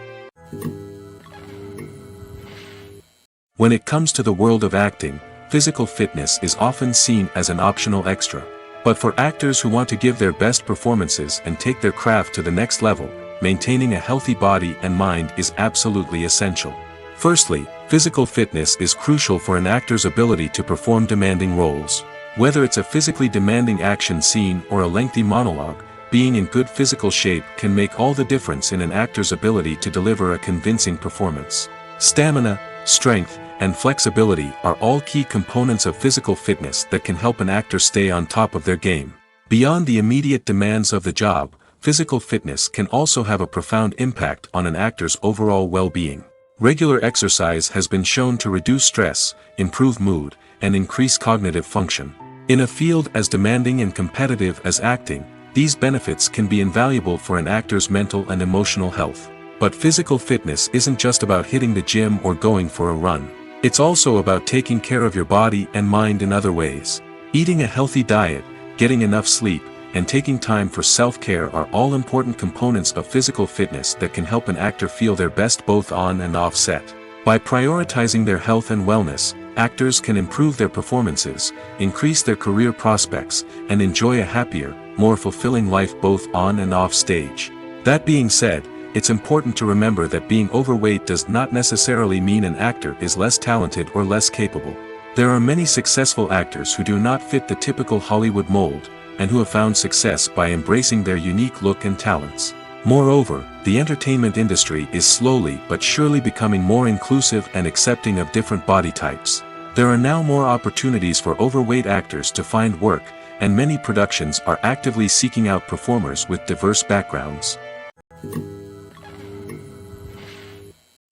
When it comes to the world of acting, physical fitness is often seen as an optional extra. But for actors who want to give their best performances and take their craft to the next level, maintaining a healthy body and mind is absolutely essential. Firstly, physical fitness is crucial for an actor's ability to perform demanding roles. Whether it's a physically demanding action scene or a lengthy monologue, being in good physical shape can make all the difference in an actor's ability to deliver a convincing performance. Stamina, strength, and flexibility are all key components of physical fitness that can help an actor stay on top of their game. Beyond the immediate demands of the job, physical fitness can also have a profound impact on an actor's overall well-being. Regular exercise has been shown to reduce stress, improve mood, and increase cognitive function. In a field as demanding and competitive as acting, these benefits can be invaluable for an actor's mental and emotional health. But physical fitness isn't just about hitting the gym or going for a run. It's also about taking care of your body and mind in other ways. Eating a healthy diet, getting enough sleep, and taking time for self-care are all important components of physical fitness that can help an actor feel their best both on and off set. By prioritizing their health and wellness, actors can improve their performances, increase their career prospects, and enjoy a happier, more fulfilling life both on and off stage. That being said, it's important to remember that being overweight does not necessarily mean an actor is less talented or less capable. There are many successful actors who do not fit the typical Hollywood mold, and who have found success by embracing their unique look and talents. Moreover, the entertainment industry is slowly but surely becoming more inclusive and accepting of different body types. There are now more opportunities for overweight actors to find work, and many productions are actively seeking out performers with diverse backgrounds.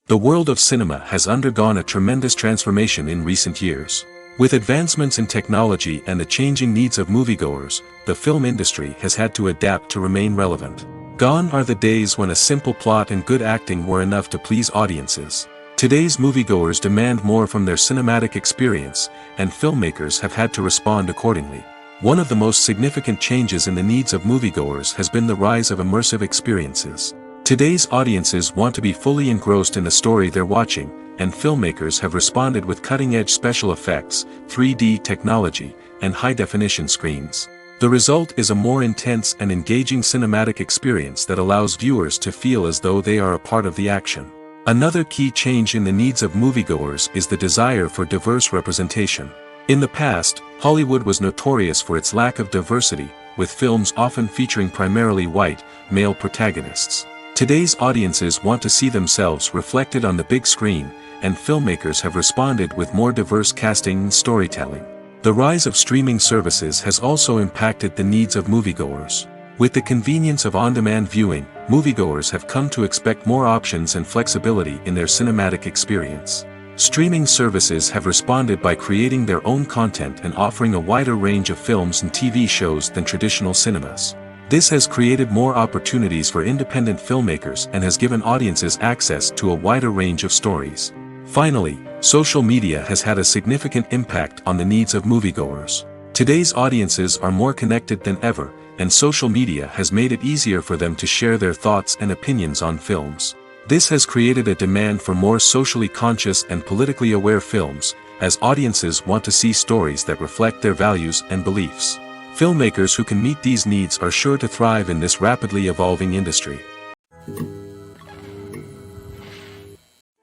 The world of cinema has undergone a tremendous transformation in recent years. With advancements in technology and the changing needs of moviegoers, the film industry has had to adapt to remain relevant. Gone are the days when a simple plot and good acting were enough to please audiences. Today's moviegoers demand more from their cinematic experience, and filmmakers have had to respond accordingly. One of the most significant changes in the needs of moviegoers has been the rise of immersive experiences. Today's audiences want to be fully engrossed in the story they're watching, and filmmakers have responded with cutting-edge special effects, 3D technology, and high-definition screens. The result is a more intense and engaging cinematic experience that allows viewers to feel as though they are a part of the action. Another key change in the needs of moviegoers is the desire for diverse representation. In the past, Hollywood was notorious for its lack of diversity, with films often featuring primarily white, male protagonists. Today's audiences want to see themselves reflected on the big screen, and filmmakers have responded with more diverse casting and storytelling. The rise of streaming services has also impacted the needs of moviegoers. With the convenience of on-demand viewing, moviegoers have come to expect more options and flexibility in their cinematic experience. Streaming services have responded by creating their own content and offering a wider range of films and TV shows than traditional cinemas. This has created more opportunities for independent filmmakers and has given audiences access to a wider range of stories. Finally, social media has had a significant impact on the needs of moviegoers. Today's audiences are more connected than ever, and social media has made it easier for them to share their thoughts and opinions on films. This has created a demand for more socially conscious and politically aware films, as audiences want to see stories that reflect their values and beliefs. Filmmakers who can meet these needs are sure to thrive in this rapidly evolving industry.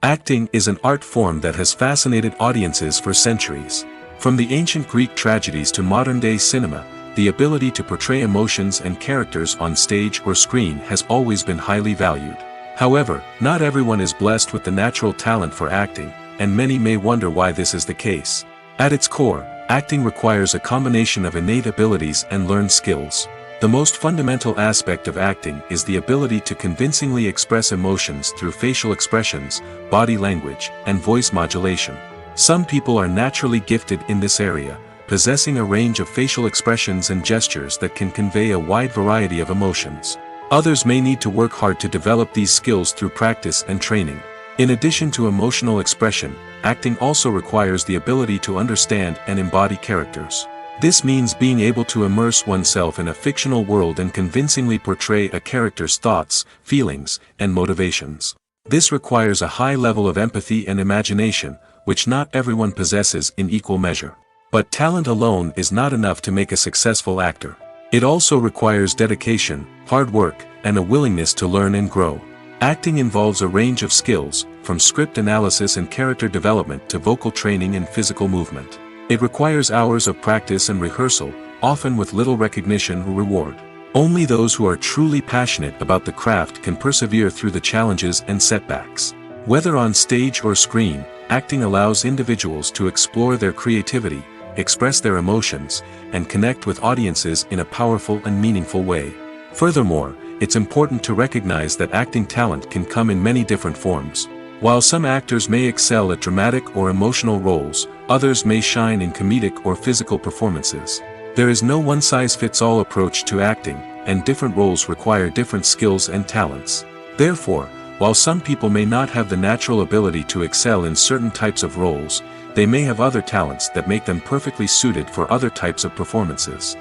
Acting is an art form that has fascinated audiences for centuries. From the ancient Greek tragedies to modern-day cinema, the ability to portray emotions and characters on stage or screen has always been highly valued. However, not everyone is blessed with the natural talent for acting, and many may wonder why this is the case. At its core, acting requires a combination of innate abilities and learned skills. The most fundamental aspect of acting is the ability to convincingly express emotions through facial expressions, body language, and voice modulation. Some people are naturally gifted in this area, possessing a range of facial expressions and gestures that can convey a wide variety of emotions. Others may need to work hard to develop these skills through practice and training. In addition to emotional expression, acting also requires the ability to understand and embody characters. This means being able to immerse oneself in a fictional world and convincingly portray a character's thoughts, feelings, and motivations. This requires a high level of empathy and imagination, which not everyone possesses in equal measure. But talent alone is not enough to make a successful actor. It also requires dedication, hard work, and a willingness to learn and grow. Acting involves a range of skills, from script analysis and character development to vocal training and physical movement. It requires hours of practice and rehearsal, often with little recognition or reward. Only those who are truly passionate about the craft can persevere through the challenges and setbacks. Whether on stage or screen, acting allows individuals to explore their creativity, express their emotions, and connect with audiences in a powerful and meaningful way. Furthermore, it's important to recognize that acting talent can come in many different forms. While some actors may excel at dramatic or emotional roles, others may shine in comedic or physical performances. There is no one-size-fits-all approach to acting, and different roles require different skills and talents. Therefore, while some people may not have the natural ability to excel in certain types of roles, they may have other talents that make them perfectly suited for other types of performances.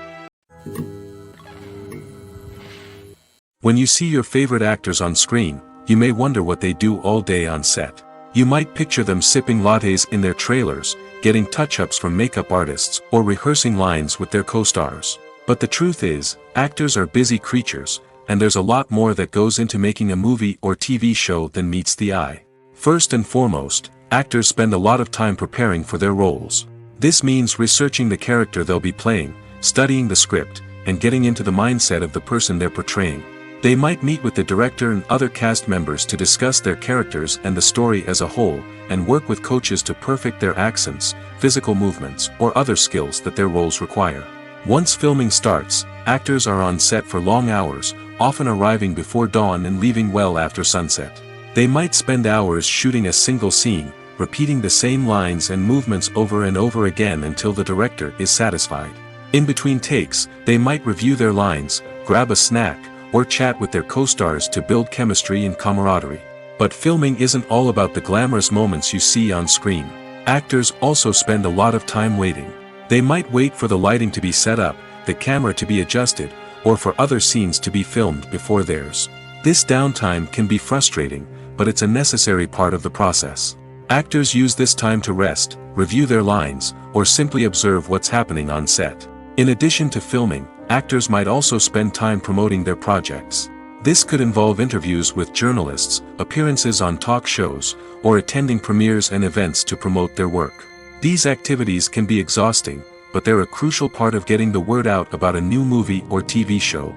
When you see your favorite actors on screen, you may wonder what they do all day on set. You might picture them sipping lattes in their trailers, getting touch-ups from makeup artists, or rehearsing lines with their co-stars. But the truth is, actors are busy creatures, and there's a lot more that goes into making a movie or TV show than meets the eye. First and foremost, actors spend a lot of time preparing for their roles. This means researching the character they'll be playing, studying the script, and getting into the mindset of the person they're portraying. They might meet with the director and other cast members to discuss their characters and the story as a whole, and work with coaches to perfect their accents, physical movements, or other skills that their roles require. Once filming starts, actors are on set for long hours, often arriving before dawn and leaving well after sunset. They might spend hours shooting a single scene, repeating the same lines and movements over and over again until the director is satisfied. In between takes, they might review their lines, grab a snack, or chat with their co-stars to build chemistry and camaraderie. But filming isn't all about the glamorous moments you see on screen. Actors also spend a lot of time waiting. They might wait for the lighting to be set up, the camera to be adjusted, or for other scenes to be filmed before theirs. This downtime can be frustrating, but it's a necessary part of the process. Actors use this time to rest, review their lines, or simply observe what's happening on set. In addition to filming, actors might also spend time promoting their projects. This could involve interviews with journalists, appearances on talk shows, or attending premieres and events to promote their work. These activities can be exhausting, but they're a crucial part of getting the word out about a new movie or TV show.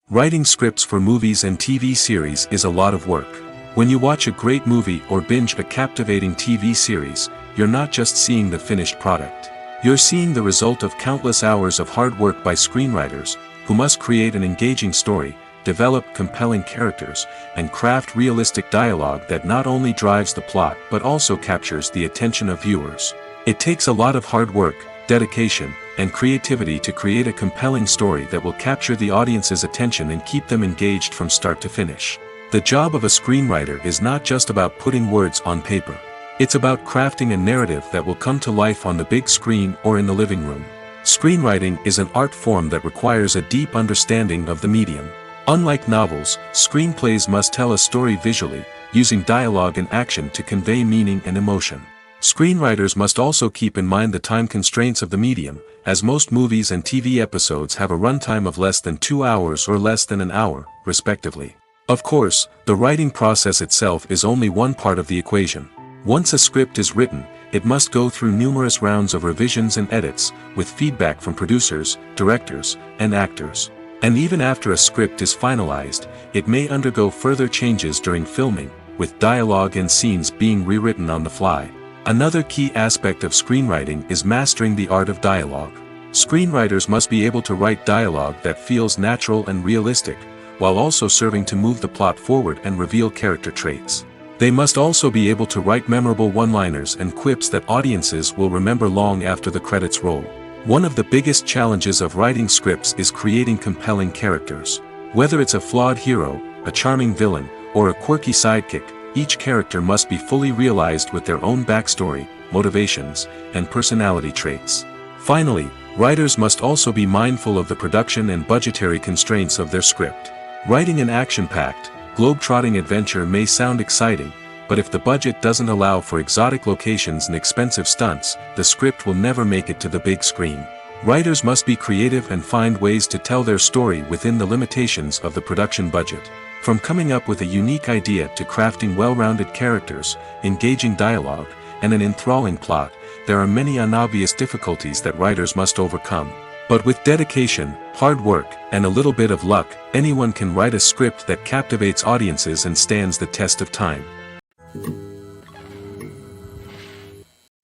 Writing scripts for movies and TV series is a lot of work. When you watch a great movie or binge a captivating TV series, you're not just seeing the finished product. You're seeing the result of countless hours of hard work by screenwriters, who must create an engaging story, develop compelling characters, and craft realistic dialogue that not only drives the plot but also captures the attention of viewers. It takes a lot of hard work, dedication, and creativity to create a compelling story that will capture the audience's attention and keep them engaged from start to finish. The job of a screenwriter is not just about putting words on paper. It's about crafting a narrative that will come to life on the big screen or in the living room. Screenwriting is an art form that requires a deep understanding of the medium. Unlike novels, screenplays must tell a story visually, using dialogue and action to convey meaning and emotion. Screenwriters must also keep in mind the time constraints of the medium, as most movies and TV episodes have a runtime of less than 2 hours or less than an hour, respectively. Of course, the writing process itself is only one part of the equation. Once a script is written, it must go through numerous rounds of revisions and edits, with feedback from producers, directors, and actors. And even after a script is finalized, it may undergo further changes during filming, with dialogue and scenes being rewritten on the fly. Another key aspect of screenwriting is mastering the art of dialogue. Screenwriters must be able to write dialogue that feels natural and realistic, while also serving to move the plot forward and reveal character traits. They must also be able to write memorable one-liners and quips that audiences will remember long after the credits roll. One of the biggest challenges of writing scripts is creating compelling characters. Whether it's a flawed hero, a charming villain, or a quirky sidekick, each character must be fully realized with their own backstory, motivations, and personality traits. Finally, writers must also be mindful of the production and budgetary constraints of their script. Writing an action-packed, globe-trotting adventure may sound exciting, but if the budget doesn't allow for exotic locations and expensive stunts, the script will never make it to the big screen. Writers must be creative and find ways to tell their story within the limitations of the production budget. From coming up with a unique idea to crafting well-rounded characters, engaging dialogue, and an enthralling plot, there are many unobvious difficulties that writers must overcome. But with dedication, hard work, and a little bit of luck, anyone can write a script that captivates audiences and stands the test of time.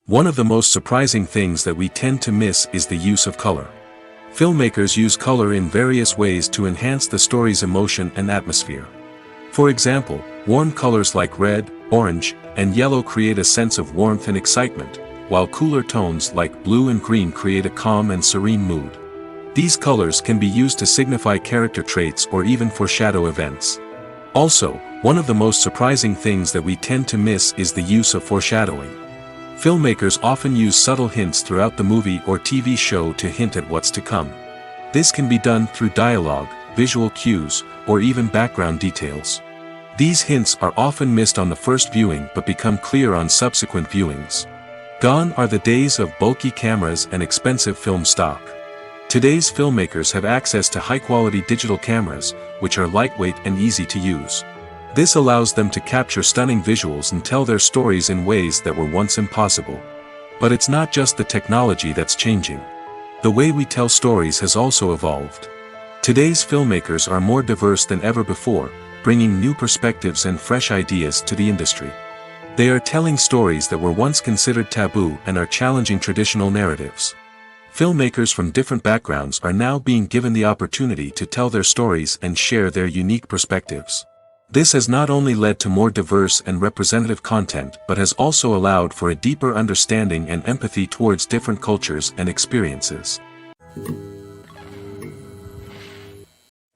One of the most surprising things that we tend to miss is the use of color. Filmmakers use color in various ways to enhance the story's emotion and atmosphere. For example, warm colors like red, orange, and yellow create a sense of warmth and excitement, while cooler tones like blue and green create a calm and serene mood. These colors can be used to signify character traits or even foreshadow events. Also, one of the most surprising things that we tend to miss is the use of foreshadowing. Filmmakers often use subtle hints throughout the movie or TV show to hint at what's to come. This can be done through dialogue, visual cues, or even background details. These hints are often missed on the first viewing but become clear on subsequent viewings. Gone are the days of bulky cameras and expensive film stock. Today's filmmakers have access to high-quality digital cameras, which are lightweight and easy to use. This allows them to capture stunning visuals and tell their stories in ways that were once impossible. But it's not just the technology that's changing. The way we tell stories has also evolved. Today's filmmakers are more diverse than ever before, bringing new perspectives and fresh ideas to the industry. They are telling stories that were once considered taboo and are challenging traditional narratives. Filmmakers from different backgrounds are now being given the opportunity to tell their stories and share their unique perspectives. This has not only led to more diverse and representative content but has also allowed for a deeper understanding and empathy towards different cultures and experiences.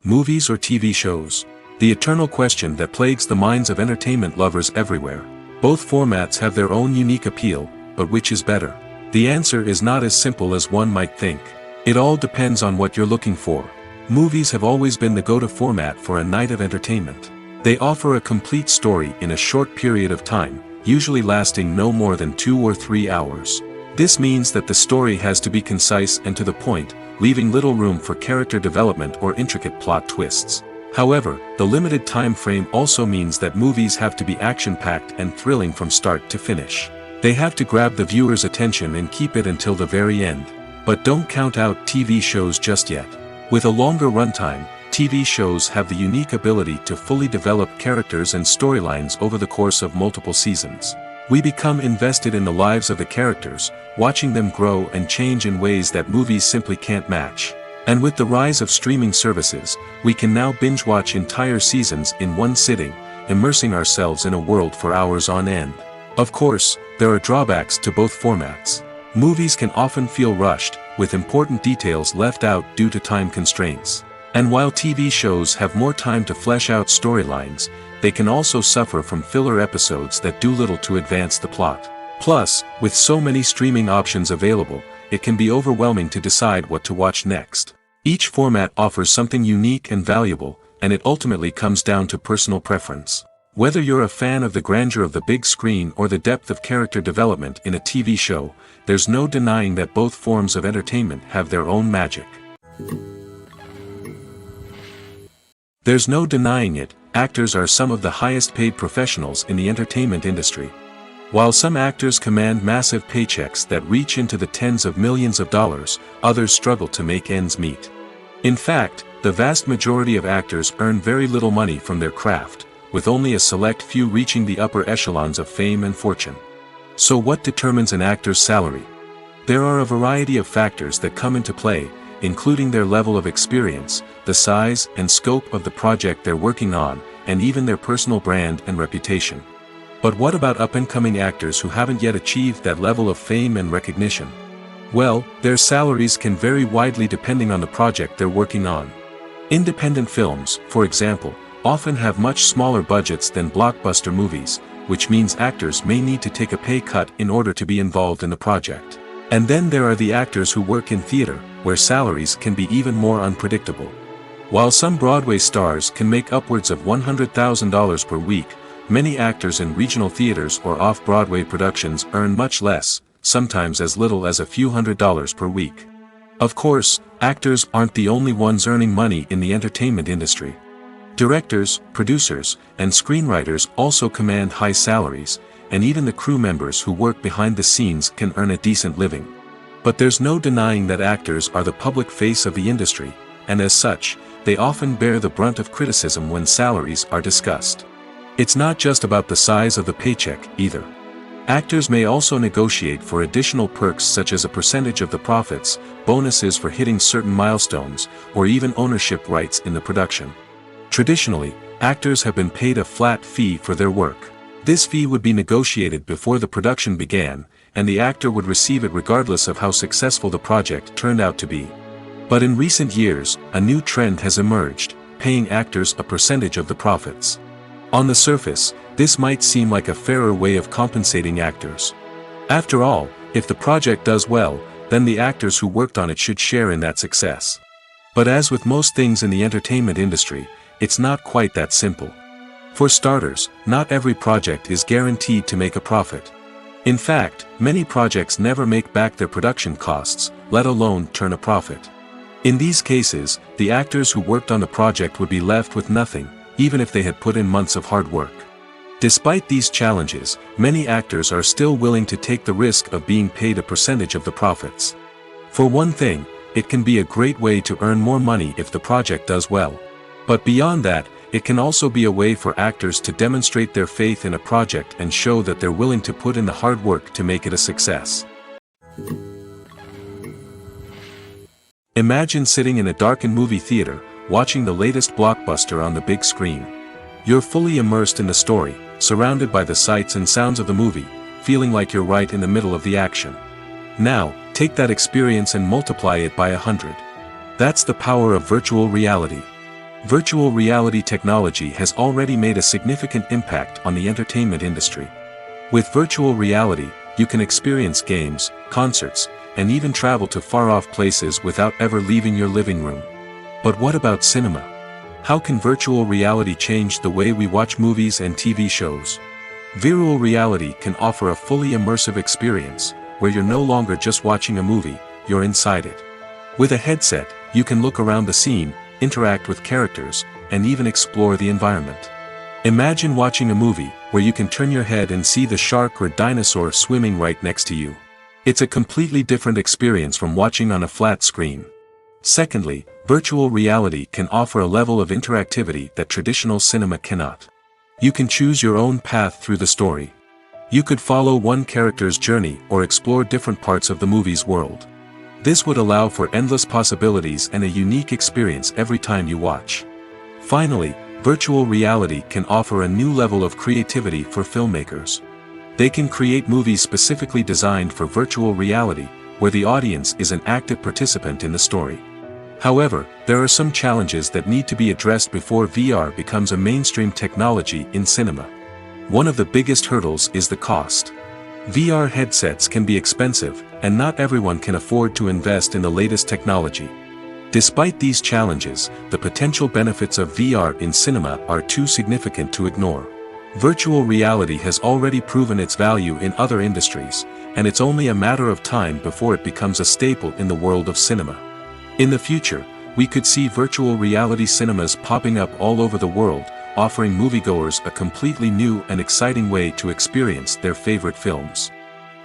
Movies or TV shows? The eternal question that plagues the minds of entertainment lovers everywhere. Both formats have their own unique appeal, but which is better? The answer is not as simple as one might think. It all depends on what you're looking for. Movies have always been the go-to format for a night of entertainment. They offer a complete story in a short period of time, usually lasting no more than 2 or 3 hours. This means that the story has to be concise and to the point, leaving little room for character development or intricate plot twists. However, the limited time frame also means that movies have to be action-packed and thrilling from start to finish. They have to grab the viewer's attention and keep it until the very end. But don't count out TV shows just yet. With a longer runtime, TV shows have the unique ability to fully develop characters and storylines over the course of multiple seasons. We become invested in the lives of the characters, watching them grow and change in ways that movies simply can't match. And with the rise of streaming services, we can now binge-watch entire seasons in one sitting, immersing ourselves in a world for hours on end. Of course, there are drawbacks to both formats. Movies can often feel rushed, with important details left out due to time constraints. And while TV shows have more time to flesh out storylines, they can also suffer from filler episodes that do little to advance the plot. Plus, with so many streaming options available, it can be overwhelming to decide what to watch next. Each format offers something unique and valuable, and it ultimately comes down to personal preference. Whether you're a fan of the grandeur of the big screen or the depth of character development in a TV show, there's no denying that both forms of entertainment have their own magic. There's no denying it, actors are some of the highest paid professionals in the entertainment industry. While some actors command massive paychecks that reach into the tens of millions of dollars, others struggle to make ends meet. In fact, the vast majority of actors earn very little money from their craft, with only a select few reaching the upper echelons of fame and fortune. So what determines an actor's salary? There are a variety of factors that come into play, including their level of experience, the size and scope of the project they're working on, and even their personal brand and reputation. But what about up-and-coming actors who haven't yet achieved that level of fame and recognition? Well, their salaries can vary widely depending on the project they're working on. Independent films, for example, often have much smaller budgets than blockbuster movies, which means actors may need to take a pay cut in order to be involved in the project. And then there are the actors who work in theater, where salaries can be even more unpredictable. While some Broadway stars can make upwards of $100,000 per week, many actors in regional theaters or off-Broadway productions earn much less, sometimes as little as a few $100s per week. Of course, actors aren't the only ones earning money in the entertainment industry. Directors, producers, and screenwriters also command high salaries, and even the crew members who work behind the scenes can earn a decent living. But there's no denying that actors are the public face of the industry, and as such, they often bear the brunt of criticism when salaries are discussed. It's not just about the size of the paycheck, either. Actors may also negotiate for additional perks such as a percentage of the profits, bonuses for hitting certain milestones, or even ownership rights in the production. Traditionally, actors have been paid a flat fee for their work. This fee would be negotiated before the production began, and the actor would receive it regardless of how successful the project turned out to be. But in recent years, a new trend has emerged, paying actors a percentage of the profits. On the surface, this might seem like a fairer way of compensating actors. After all, if the project does well, then the actors who worked on it should share in that success. But as with most things in the entertainment industry, it's not quite that simple. For starters, not every project is guaranteed to make a profit. In fact, many projects never make back their production costs, let alone turn a profit. In these cases, the actors who worked on the project would be left with nothing, even if they had put in months of hard work. Despite these challenges, many actors are still willing to take the risk of being paid a percentage of the profits. For one thing, it can be a great way to earn more money if the project does well. But beyond that, it can also be a way for actors to demonstrate their faith in a project and show that they're willing to put in the hard work to make it a success. Imagine sitting in a darkened movie theater, watching the latest blockbuster on the big screen. You're fully immersed in the story, surrounded by the sights and sounds of the movie, feeling like you're right in the middle of the action. Now, take that experience and multiply it by 100. That's the power of virtual reality. Virtual reality technology has already made a significant impact on the entertainment industry. With virtual reality, you can experience games, concerts, and even travel to far-off places without ever leaving your living room. But what about cinema? How can virtual reality change the way we watch movies and TV shows? Virtual reality can offer a fully immersive experience, where you're no longer just watching a movie, you're inside it. With a headset, you can look around the scene, interact with characters, and even explore the environment. Imagine watching a movie where you can turn your head and see the shark or dinosaur swimming right next to you. It's a completely different experience from watching on a flat screen. Secondly, virtual reality can offer a level of interactivity that traditional cinema cannot. You can choose your own path through the story. You could follow one character's journey or explore different parts of the movie's world. This would allow for endless possibilities and a unique experience every time you watch. Finally, virtual reality can offer a new level of creativity for filmmakers. They can create movies specifically designed for virtual reality, where the audience is an active participant in the story. However, there are some challenges that need to be addressed before VR becomes a mainstream technology in cinema. One of the biggest hurdles is the cost. VR headsets can be expensive, and not everyone can afford to invest in the latest technology. Despite these challenges, the potential benefits of VR in cinema are too significant to ignore. Virtual reality has already proven its value in other industries, and it's only a matter of time before it becomes a staple in the world of cinema. In the future, we could see virtual reality cinemas popping up all over the world, offering moviegoers a completely new and exciting way to experience their favorite films.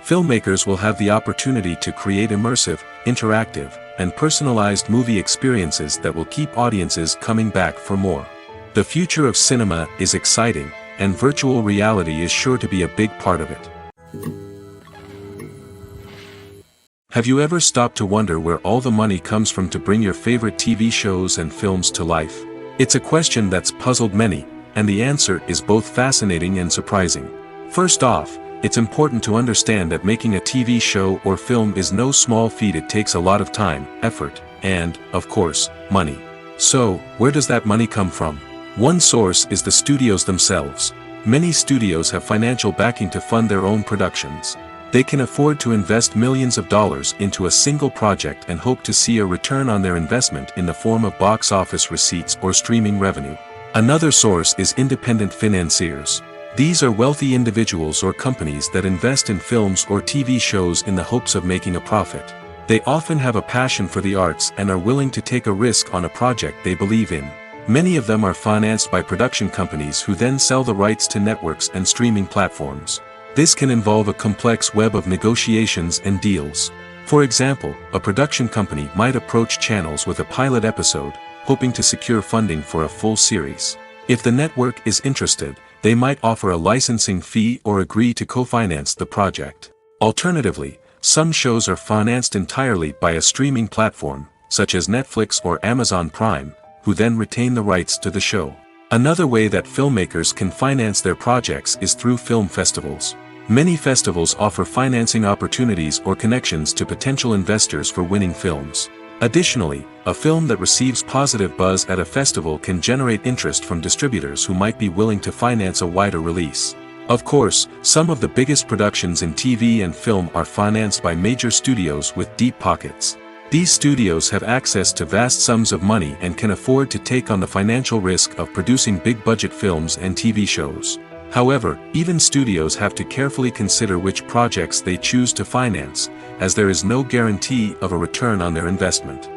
Filmmakers will have the opportunity to create immersive, interactive, and personalized movie experiences that will keep audiences coming back for more. The future of cinema is exciting, and virtual reality is sure to be a big part of it. Have you ever stopped to wonder where all the money comes from to bring your favorite TV shows and films to life? It's a question that's puzzled many, and the answer is both fascinating and surprising. First off, it's important to understand that making a TV show or film is no small feat. It takes a lot of time, effort, and, of course, money. So, where does that money come from? One source is the studios themselves. Many studios have financial backing to fund their own productions. They can afford to invest millions of dollars into a single project and hope to see a return on their investment in the form of box office receipts or streaming revenue. Another source is independent financiers. These are wealthy individuals or companies that invest in films or TV shows in the hopes of making a profit. They often have a passion for the arts and are willing to take a risk on a project they believe in. Many of them are financed by production companies who then sell the rights to networks and streaming platforms. This can involve a complex web of negotiations and deals. For example, a production company might approach channels with a pilot episode, hoping to secure funding for a full series. If the network is interested, they might offer a licensing fee or agree to co-finance the project. Alternatively, some shows are financed entirely by a streaming platform, such as Netflix or Amazon Prime, who then retain the rights to the show. Another way that filmmakers can finance their projects is through film festivals. Many festivals offer financing opportunities or connections to potential investors for winning films. Additionally, a film that receives positive buzz at a festival can generate interest from distributors who might be willing to finance a wider release. Of course, some of the biggest productions in TV and film are financed by major studios with deep pockets. These studios have access to vast sums of money and can afford to take on the financial risk of producing big-budget films and TV shows. However, even studios have to carefully consider which projects they choose to finance, as there is no guarantee of a return on their investment.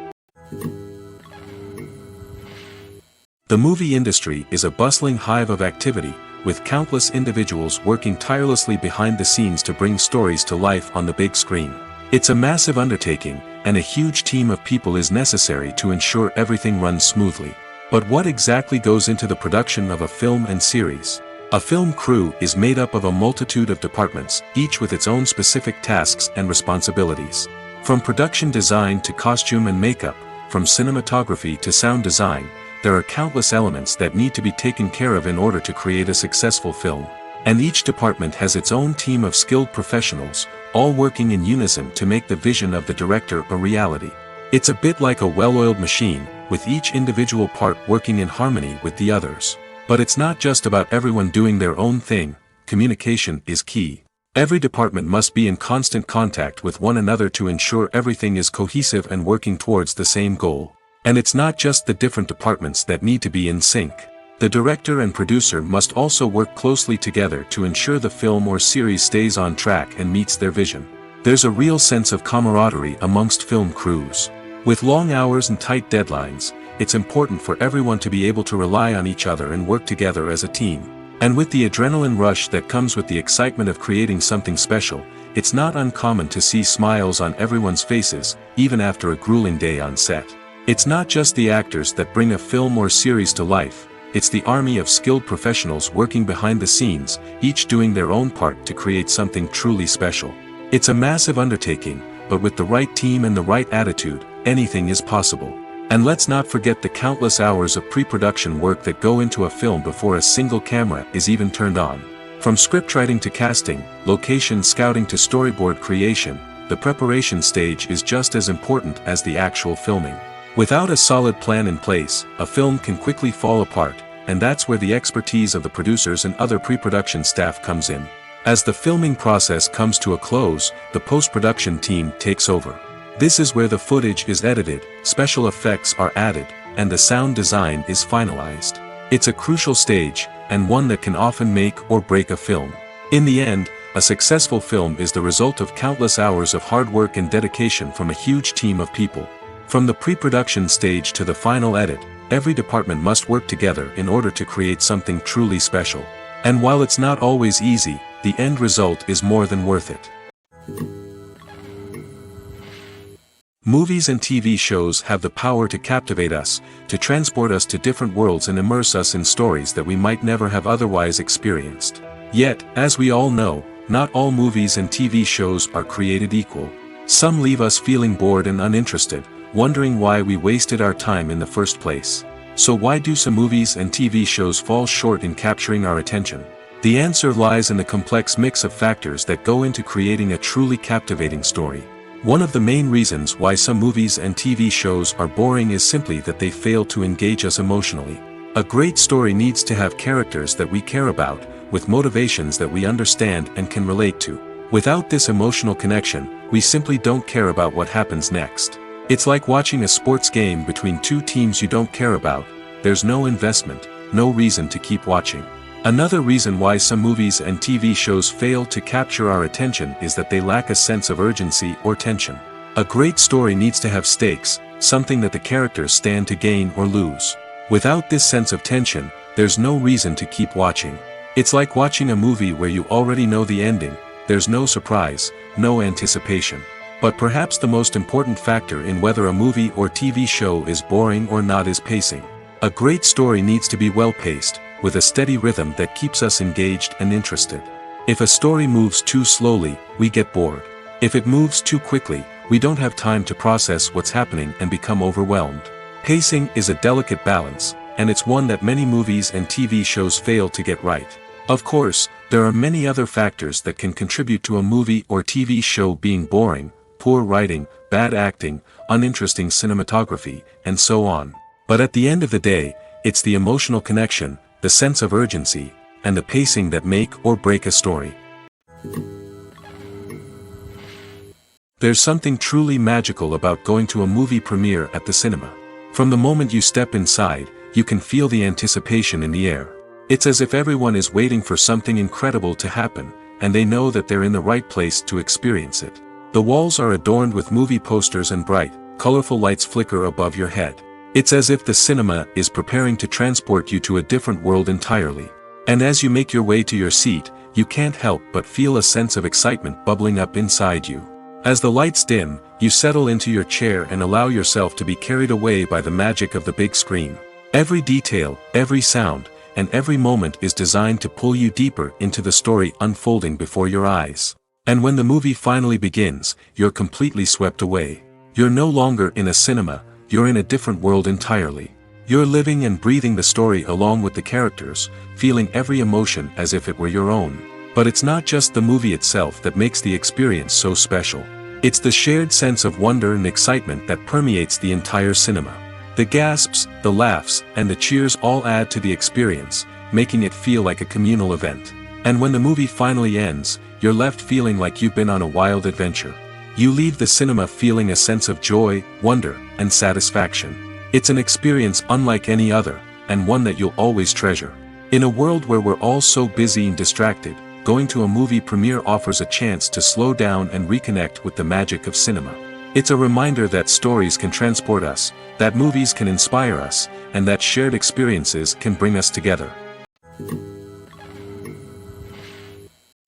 The movie industry is a bustling hive of activity, with countless individuals working tirelessly behind the scenes to bring stories to life on the big screen. It's a massive undertaking, and a huge team of people is necessary to ensure everything runs smoothly. But what exactly goes into the production of a film and series? A film crew is made up of a multitude of departments, each with its own specific tasks and responsibilities. From production design to costume and makeup, from cinematography to sound design, there are countless elements that need to be taken care of in order to create a successful film. And each department has its own team of skilled professionals, all working in unison to make the vision of the director a reality. It's a bit like a well-oiled machine, with each individual part working in harmony with the others. But it's not just about everyone doing their own thing. Communication is key. Every department must be in constant contact with one another to ensure everything is cohesive and working towards the same goal. And it's not just the different departments that need to be in sync. The director and producer must also work closely together to ensure the film or series stays on track and meets their vision. There's a real sense of camaraderie amongst film crews. With long hours and tight deadlines, it's important for everyone to be able to rely on each other and work together as a team. And with the adrenaline rush that comes with the excitement of creating something special, it's not uncommon to see smiles on everyone's faces, even after a grueling day on set. It's not just the actors that bring a film or series to life, it's the army of skilled professionals working behind the scenes, each doing their own part to create something truly special. It's a massive undertaking, but with the right team and the right attitude, anything is possible. And let's not forget the countless hours of pre-production work that go into a film before a single camera is even turned on. From scriptwriting to casting, location scouting to storyboard creation, the preparation stage is just as important as the actual filming. Without a solid plan in place, a film can quickly fall apart, and that's where the expertise of the producers and other pre-production staff comes in. As the filming process comes to a close, the post-production team takes over. This is where the footage is edited, special effects are added, and the sound design is finalized. It's a crucial stage, and one that can often make or break a film. In the end, a successful film is the result of countless hours of hard work and dedication from a huge team of people. From the pre-production stage to the final edit, every department must work together in order to create something truly special. And while it's not always easy, the end result is more than worth it. Movies and TV shows have the power to captivate us, to transport us to different worlds and immerse us in stories that we might never have otherwise experienced. Yet, as we all know, not all movies and TV shows are created equal. Some leave us feeling bored and uninterested, wondering why we wasted our time in the first place. So why do some movies and TV shows fall short in capturing our attention? The answer lies in the complex mix of factors that go into creating a truly captivating story. One of the main reasons why some movies and TV shows are boring is simply that they fail to engage us emotionally. A great story needs to have characters that we care about, with motivations that we understand and can relate to. Without this emotional connection, we simply don't care about what happens next. It's like watching a sports game between two teams you don't care about. There's no investment, no reason to keep watching. Another reason why some movies and TV shows fail to capture our attention is that they lack a sense of urgency or tension. A great story needs to have stakes, something that the characters stand to gain or lose. Without this sense of tension, there's no reason to keep watching. It's like watching a movie where you already know the ending. There's no surprise, no anticipation. But perhaps the most important factor in whether a movie or TV show is boring or not is pacing. A great story needs to be well-paced, with a steady rhythm that keeps us engaged and interested. If a story moves too slowly, we get bored. If it moves too quickly, we don't have time to process what's happening and become overwhelmed. Pacing is a delicate balance, and it's one that many movies and TV shows fail to get right. Of course, there are many other factors that can contribute to a movie or TV show being boring: poor writing, bad acting, uninteresting cinematography, and so on. But at the end of the day, it's the emotional connection, the sense of urgency, and the pacing that make or break a story. There's something truly magical about going to a movie premiere at the cinema. From the moment you step inside, you can feel the anticipation in the air. It's as if everyone is waiting for something incredible to happen, and they know that they're in the right place to experience it. The walls are adorned with movie posters and bright, colorful lights flicker above your head. It's as if the cinema is preparing to transport you to a different world entirely. And as you make your way to your seat, you can't help but feel a sense of excitement bubbling up inside you. As the lights dim, you settle into your chair and allow yourself to be carried away by the magic of the big screen. Every detail, every sound, and every moment is designed to pull you deeper into the story unfolding before your eyes. And when the movie finally begins, you're completely swept away. You're no longer in a cinema, you're in a different world entirely. You're living and breathing the story along with the characters, feeling every emotion as if it were your own. But it's not just the movie itself that makes the experience so special. It's the shared sense of wonder and excitement that permeates the entire cinema. The gasps, the laughs, and the cheers all add to the experience, making it feel like a communal event. And when the movie finally ends, you're left feeling like you've been on a wild adventure. You leave the cinema feeling a sense of joy, wonder, and satisfaction. It's an experience unlike any other, and one that you'll always treasure. In a world where we're all so busy and distracted, going to a movie premiere offers a chance to slow down and reconnect with the magic of cinema. It's a reminder that stories can transport us, that movies can inspire us, and that shared experiences can bring us together.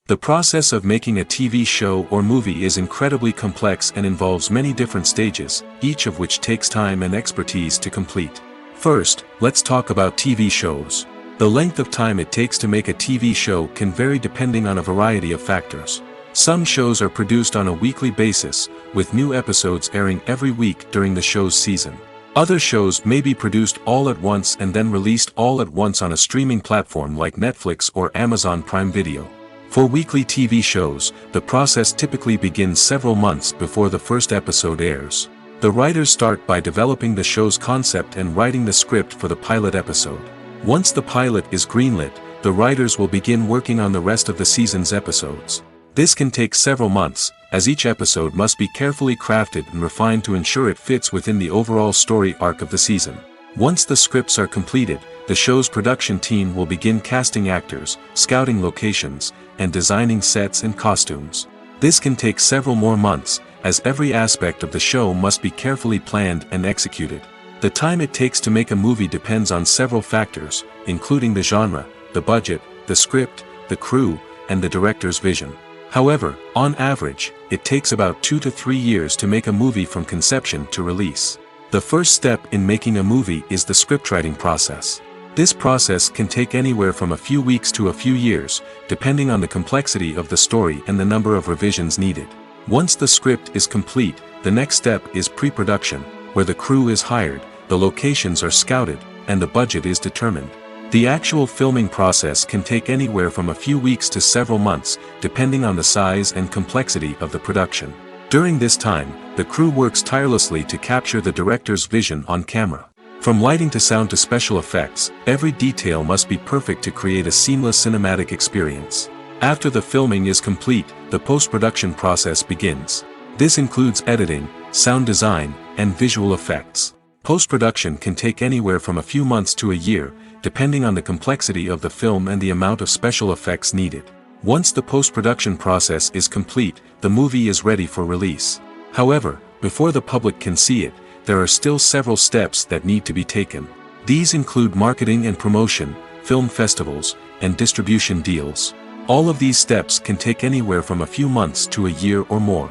The process of making a TV show or movie is incredibly complex and involves many different stages, each of which takes time and expertise to complete. First, let's talk about TV shows. The length of time it takes to make a TV show can vary depending on a variety of factors. Some shows are produced on a weekly basis, with new episodes airing every week during the show's season. Other shows may be produced all at once and then released all at once on a streaming platform like Netflix or Amazon Prime Video. For weekly TV shows, the process typically begins several months before the first episode airs. The writers start by developing the show's concept and writing the script for the pilot episode. Once the pilot is greenlit, the writers will begin working on the rest of the season's episodes. This can take several months, as each episode must be carefully crafted and refined to ensure it fits within the overall story arc of the season. Once the scripts are completed, the show's production team will begin casting actors, scouting locations, and designing sets and costumes. This can take several more months, as every aspect of the show must be carefully planned and executed. The time it takes to make a movie depends on several factors, including the genre, the budget, the script, the crew, and the director's vision. However, on average, it takes about 2 to 3 years to make a movie from conception to release. The first step in making a movie is the scriptwriting process. This process can take anywhere from a few weeks to a few years, depending on the complexity of the story and the number of revisions needed. Once the script is complete, the next step is pre-production, where the crew is hired, the locations are scouted, and the budget is determined. The actual filming process can take anywhere from a few weeks to several months, depending on the size and complexity of the production. During this time, the crew works tirelessly to capture the director's vision on camera. From lighting to sound to special effects, every detail must be perfect to create a seamless cinematic experience. After the filming is complete, the post-production process begins. This includes editing, sound design, and visual effects. Post-production can take anywhere from a few months to a year, depending on the complexity of the film and the amount of special effects needed. Once the post-production process is complete, the movie is ready for release. However, before the public can see it, there are still several steps that need to be taken. These include marketing and promotion, film festivals, and distribution deals. All of these steps can take anywhere from a few months to a year or more.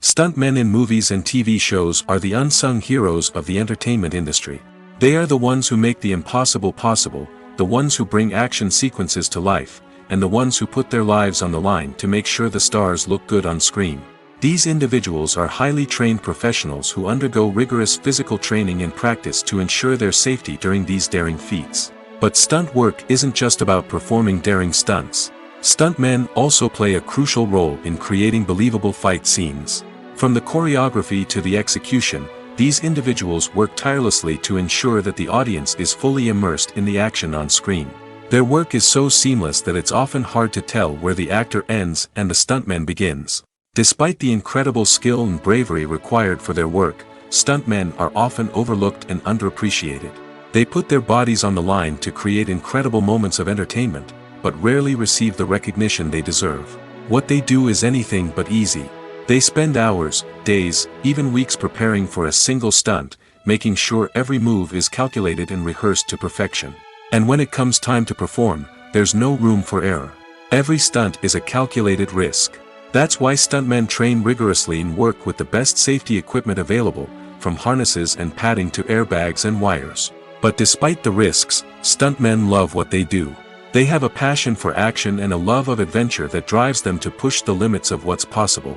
Stuntmen in movies and TV shows are the unsung heroes of the entertainment industry. They are the ones who make the impossible possible, the ones who bring action sequences to life, and the ones who put their lives on the line to make sure the stars look good on screen. These individuals are highly trained professionals who undergo rigorous physical training and practice to ensure their safety during these daring feats. But stunt work isn't just about performing daring stunts. Stuntmen also play a crucial role in creating believable fight scenes. From the choreography to the execution, these individuals work tirelessly to ensure that the audience is fully immersed in the action on screen. Their work is so seamless that it's often hard to tell where the actor ends and the stuntman begins. Despite the incredible skill and bravery required for their work, stuntmen are often overlooked and underappreciated. They put their bodies on the line to create incredible moments of entertainment, but rarely receive the recognition they deserve. What they do is anything but easy. They spend hours, days, even weeks preparing for a single stunt, making sure every move is calculated and rehearsed to perfection. And when it comes time to perform, there's no room for error. Every stunt is a calculated risk. That's why stuntmen train rigorously and work with the best safety equipment available, from harnesses and padding to airbags and wires. But despite the risks, stuntmen love what they do. They have a passion for action and a love of adventure that drives them to push the limits of what's possible.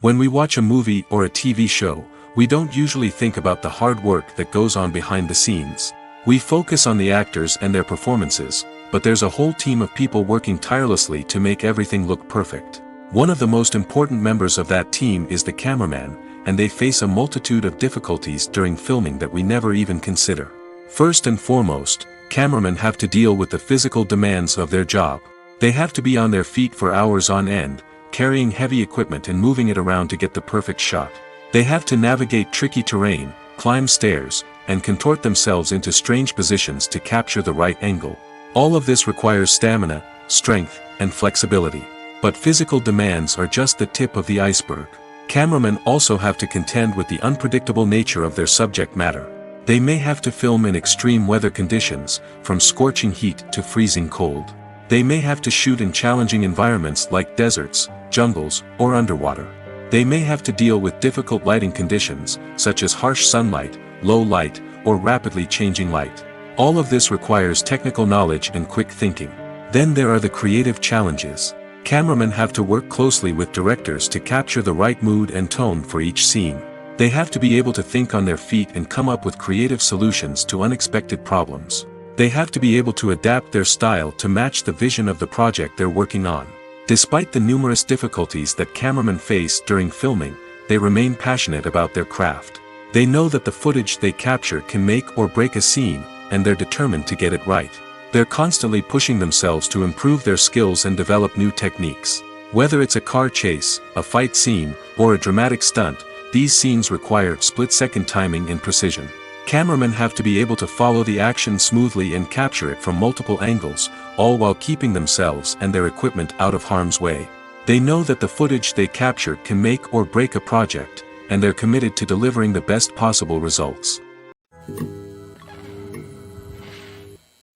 When we watch a movie or a TV show, we don't usually think about the hard work that goes on behind the scenes. We focus on the actors and their performances, but there's a whole team of people working tirelessly to make everything look perfect. One of the most important members of that team is the cameraman, and they face a multitude of difficulties during filming that we never even consider. First and foremost, cameramen have to deal with the physical demands of their job. They have to be on their feet for hours on end, carrying heavy equipment and moving it around to get the perfect shot. They have to navigate tricky terrain, climb stairs, and contort themselves into strange positions to capture the right angle. All of this requires stamina, strength, and flexibility. But physical demands are just the tip of the iceberg. Cameramen also have to contend with the unpredictable nature of their subject matter. They may have to film in extreme weather conditions, from scorching heat to freezing cold. They may have to shoot in challenging environments like deserts, jungles, or underwater. They may have to deal with difficult lighting conditions, such as harsh sunlight, low light, or rapidly changing light. All of this requires technical knowledge and quick thinking. Then there are the creative challenges. Cameramen have to work closely with directors to capture the right mood and tone for each scene. They have to be able to think on their feet and come up with creative solutions to unexpected problems. They have to be able to adapt their style to match the vision of the project they're working on. Despite the numerous difficulties that cameramen face during filming, they remain passionate about their craft. They know that the footage they capture can make or break a scene, and they're determined to get it right. They're constantly pushing themselves to improve their skills and develop new techniques. Whether it's a car chase, a fight scene, or a dramatic stunt, these scenes require split-second timing and precision. Cameramen have to be able to follow the action smoothly and capture it from multiple angles, all while keeping themselves and their equipment out of harm's way. They know that the footage they capture can make or break a project, and they're committed to delivering the best possible results.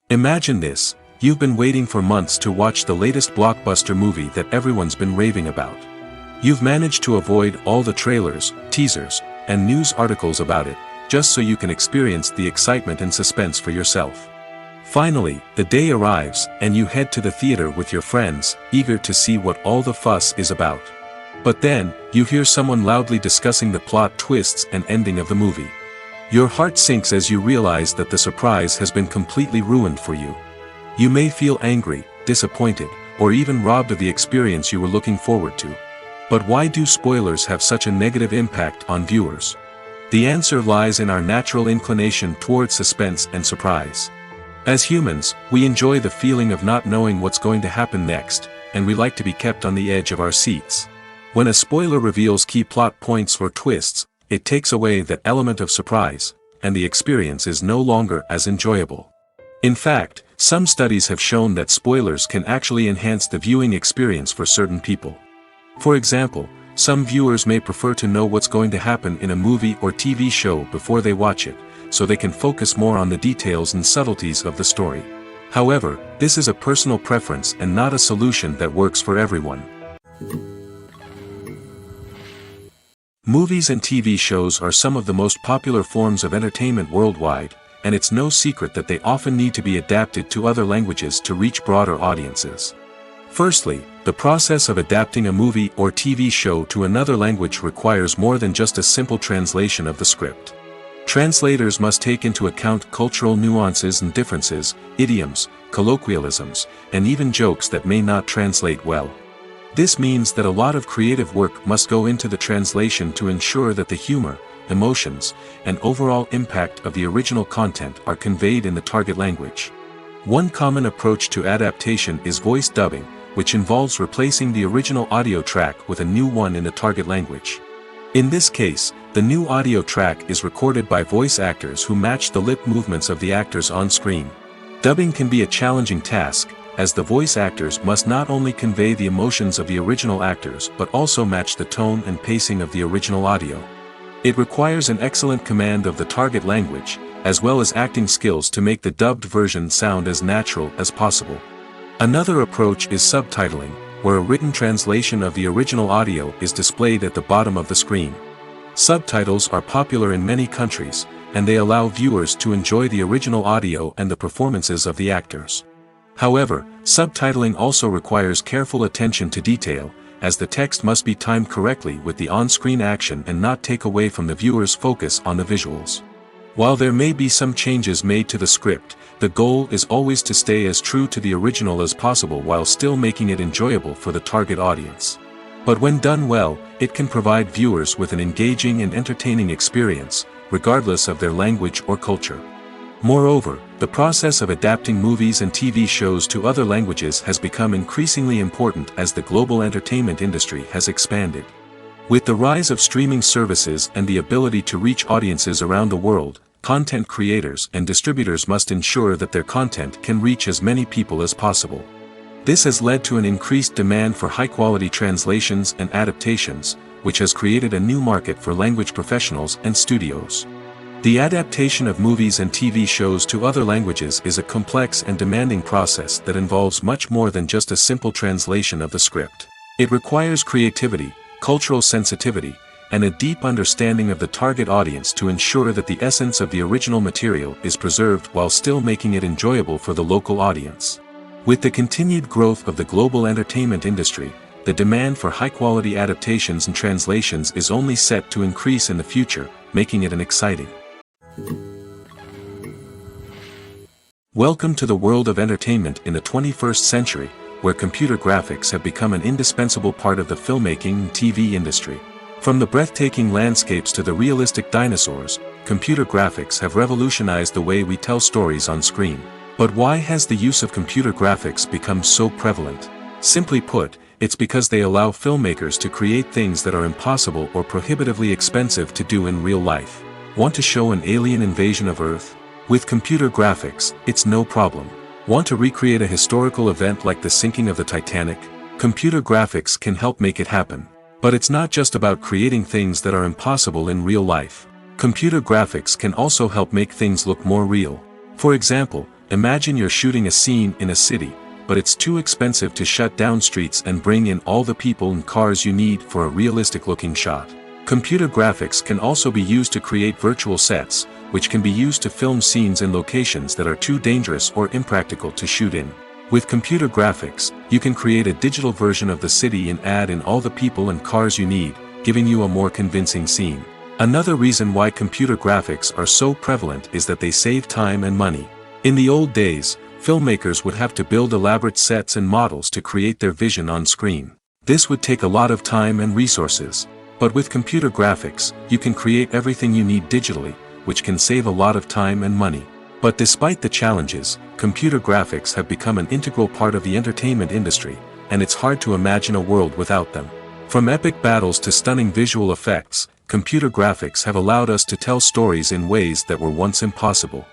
Imagine this: you've been waiting for months to watch the latest blockbuster movie that everyone's been raving about. You've managed to avoid all the trailers, teasers, and news articles about it, just so you can experience the excitement and suspense for yourself. Finally, the day arrives, and you head to the theater with your friends, eager to see what all the fuss is about. But then, you hear someone loudly discussing the plot twists and ending of the movie. Your heart sinks as you realize that the surprise has been completely ruined for you. You may feel angry, disappointed, or even robbed of the experience you were looking forward to. But why do spoilers have such a negative impact on viewers? The answer lies in our natural inclination toward suspense and surprise. As humans, we enjoy the feeling of not knowing what's going to happen next, and we like to be kept on the edge of our seats. When a spoiler reveals key plot points or twists, it takes away that element of surprise, and the experience is no longer as enjoyable. In fact, some studies have shown that spoilers can actually enhance the viewing experience for certain people. For example, some viewers may prefer to know what's going to happen in a movie or TV show before they watch it, so they can focus more on the details and subtleties of the story. However, this is a personal preference and not a solution that works for everyone. Movies and TV shows are some of the most popular forms of entertainment worldwide, and it's no secret that they often need to be adapted to other languages to reach broader audiences. Firstly, the process of adapting a movie or TV show to another language requires more than just a simple translation of the script. Translators must take into account cultural nuances and differences, idioms, colloquialisms, and even jokes that may not translate well. This means that a lot of creative work must go into the translation to ensure that the humor, emotions, and overall impact of the original content are conveyed in the target language. One common approach to adaptation is voice dubbing, which involves replacing the original audio track with a new one in the target language. In this case, the new audio track is recorded by voice actors who match the lip movements of the actors on screen. Dubbing can be a challenging task, as the voice actors must not only convey the emotions of the original actors but also match the tone and pacing of the original audio. It requires an excellent command of the target language, as well as acting skills to make the dubbed version sound as natural as possible. Another approach is subtitling, where a written translation of the original audio is displayed at the bottom of the screen. Subtitles are popular in many countries, and they allow viewers to enjoy the original audio and the performances of the actors. However, subtitling also requires careful attention to detail, as the text must be timed correctly with the on-screen action and not take away from the viewer's focus on the visuals. While there may be some changes made to the script, the goal is always to stay as true to the original as possible while still making it enjoyable for the target audience. But when done well, it can provide viewers with an engaging and entertaining experience, regardless of their language or culture. Moreover, the process of adapting movies and TV shows to other languages has become increasingly important as the global entertainment industry has expanded. With the rise of streaming services and the ability to reach audiences around the world, content creators and distributors must ensure that their content can reach as many people as possible. This has led to an increased demand for high-quality translations and adaptations, which has created a new market for language professionals and studios. The adaptation of movies and TV shows to other languages is a complex and demanding process that involves much more than just a simple translation of the script. It requires creativity, cultural sensitivity, and a deep understanding of the target audience to ensure that the essence of the original material is preserved while still making it enjoyable for the local audience. With the continued growth of the global entertainment industry, the demand for high-quality adaptations and translations is only set to increase in the future, making it an exciting. Welcome to the world of entertainment in the 21st century, where computer graphics have become an indispensable part of the filmmaking and TV industry. From the breathtaking landscapes to the realistic dinosaurs, computer graphics have revolutionized the way we tell stories on screen. But why has the use of computer graphics become so prevalent? Simply put, it's because they allow filmmakers to create things that are impossible or prohibitively expensive to do in real life. Want to show an alien invasion of Earth? With computer graphics, it's no problem. Want to recreate a historical event like the sinking of the Titanic? Computer graphics can help make it happen. But it's not just about creating things that are impossible in real life. Computer graphics can also help make things look more real. For example, imagine you're shooting a scene in a city, but it's too expensive to shut down streets and bring in all the people and cars you need for a realistic-looking shot. Computer graphics can also be used to create virtual sets, which can be used to film scenes in locations that are too dangerous or impractical to shoot in. With computer graphics, you can create a digital version of the city and add in all the people and cars you need, giving you a more convincing scene. Another reason why computer graphics are so prevalent is that they save time and money. In the old days, filmmakers would have to build elaborate sets and models to create their vision on screen. This would take a lot of time and resources. But with computer graphics, you can create everything you need digitally, which can save a lot of time and money. But despite the challenges, computer graphics have become an integral part of the entertainment industry, and it's hard to imagine a world without them. From epic battles to stunning visual effects, computer graphics have allowed us to tell stories in ways that were once impossible.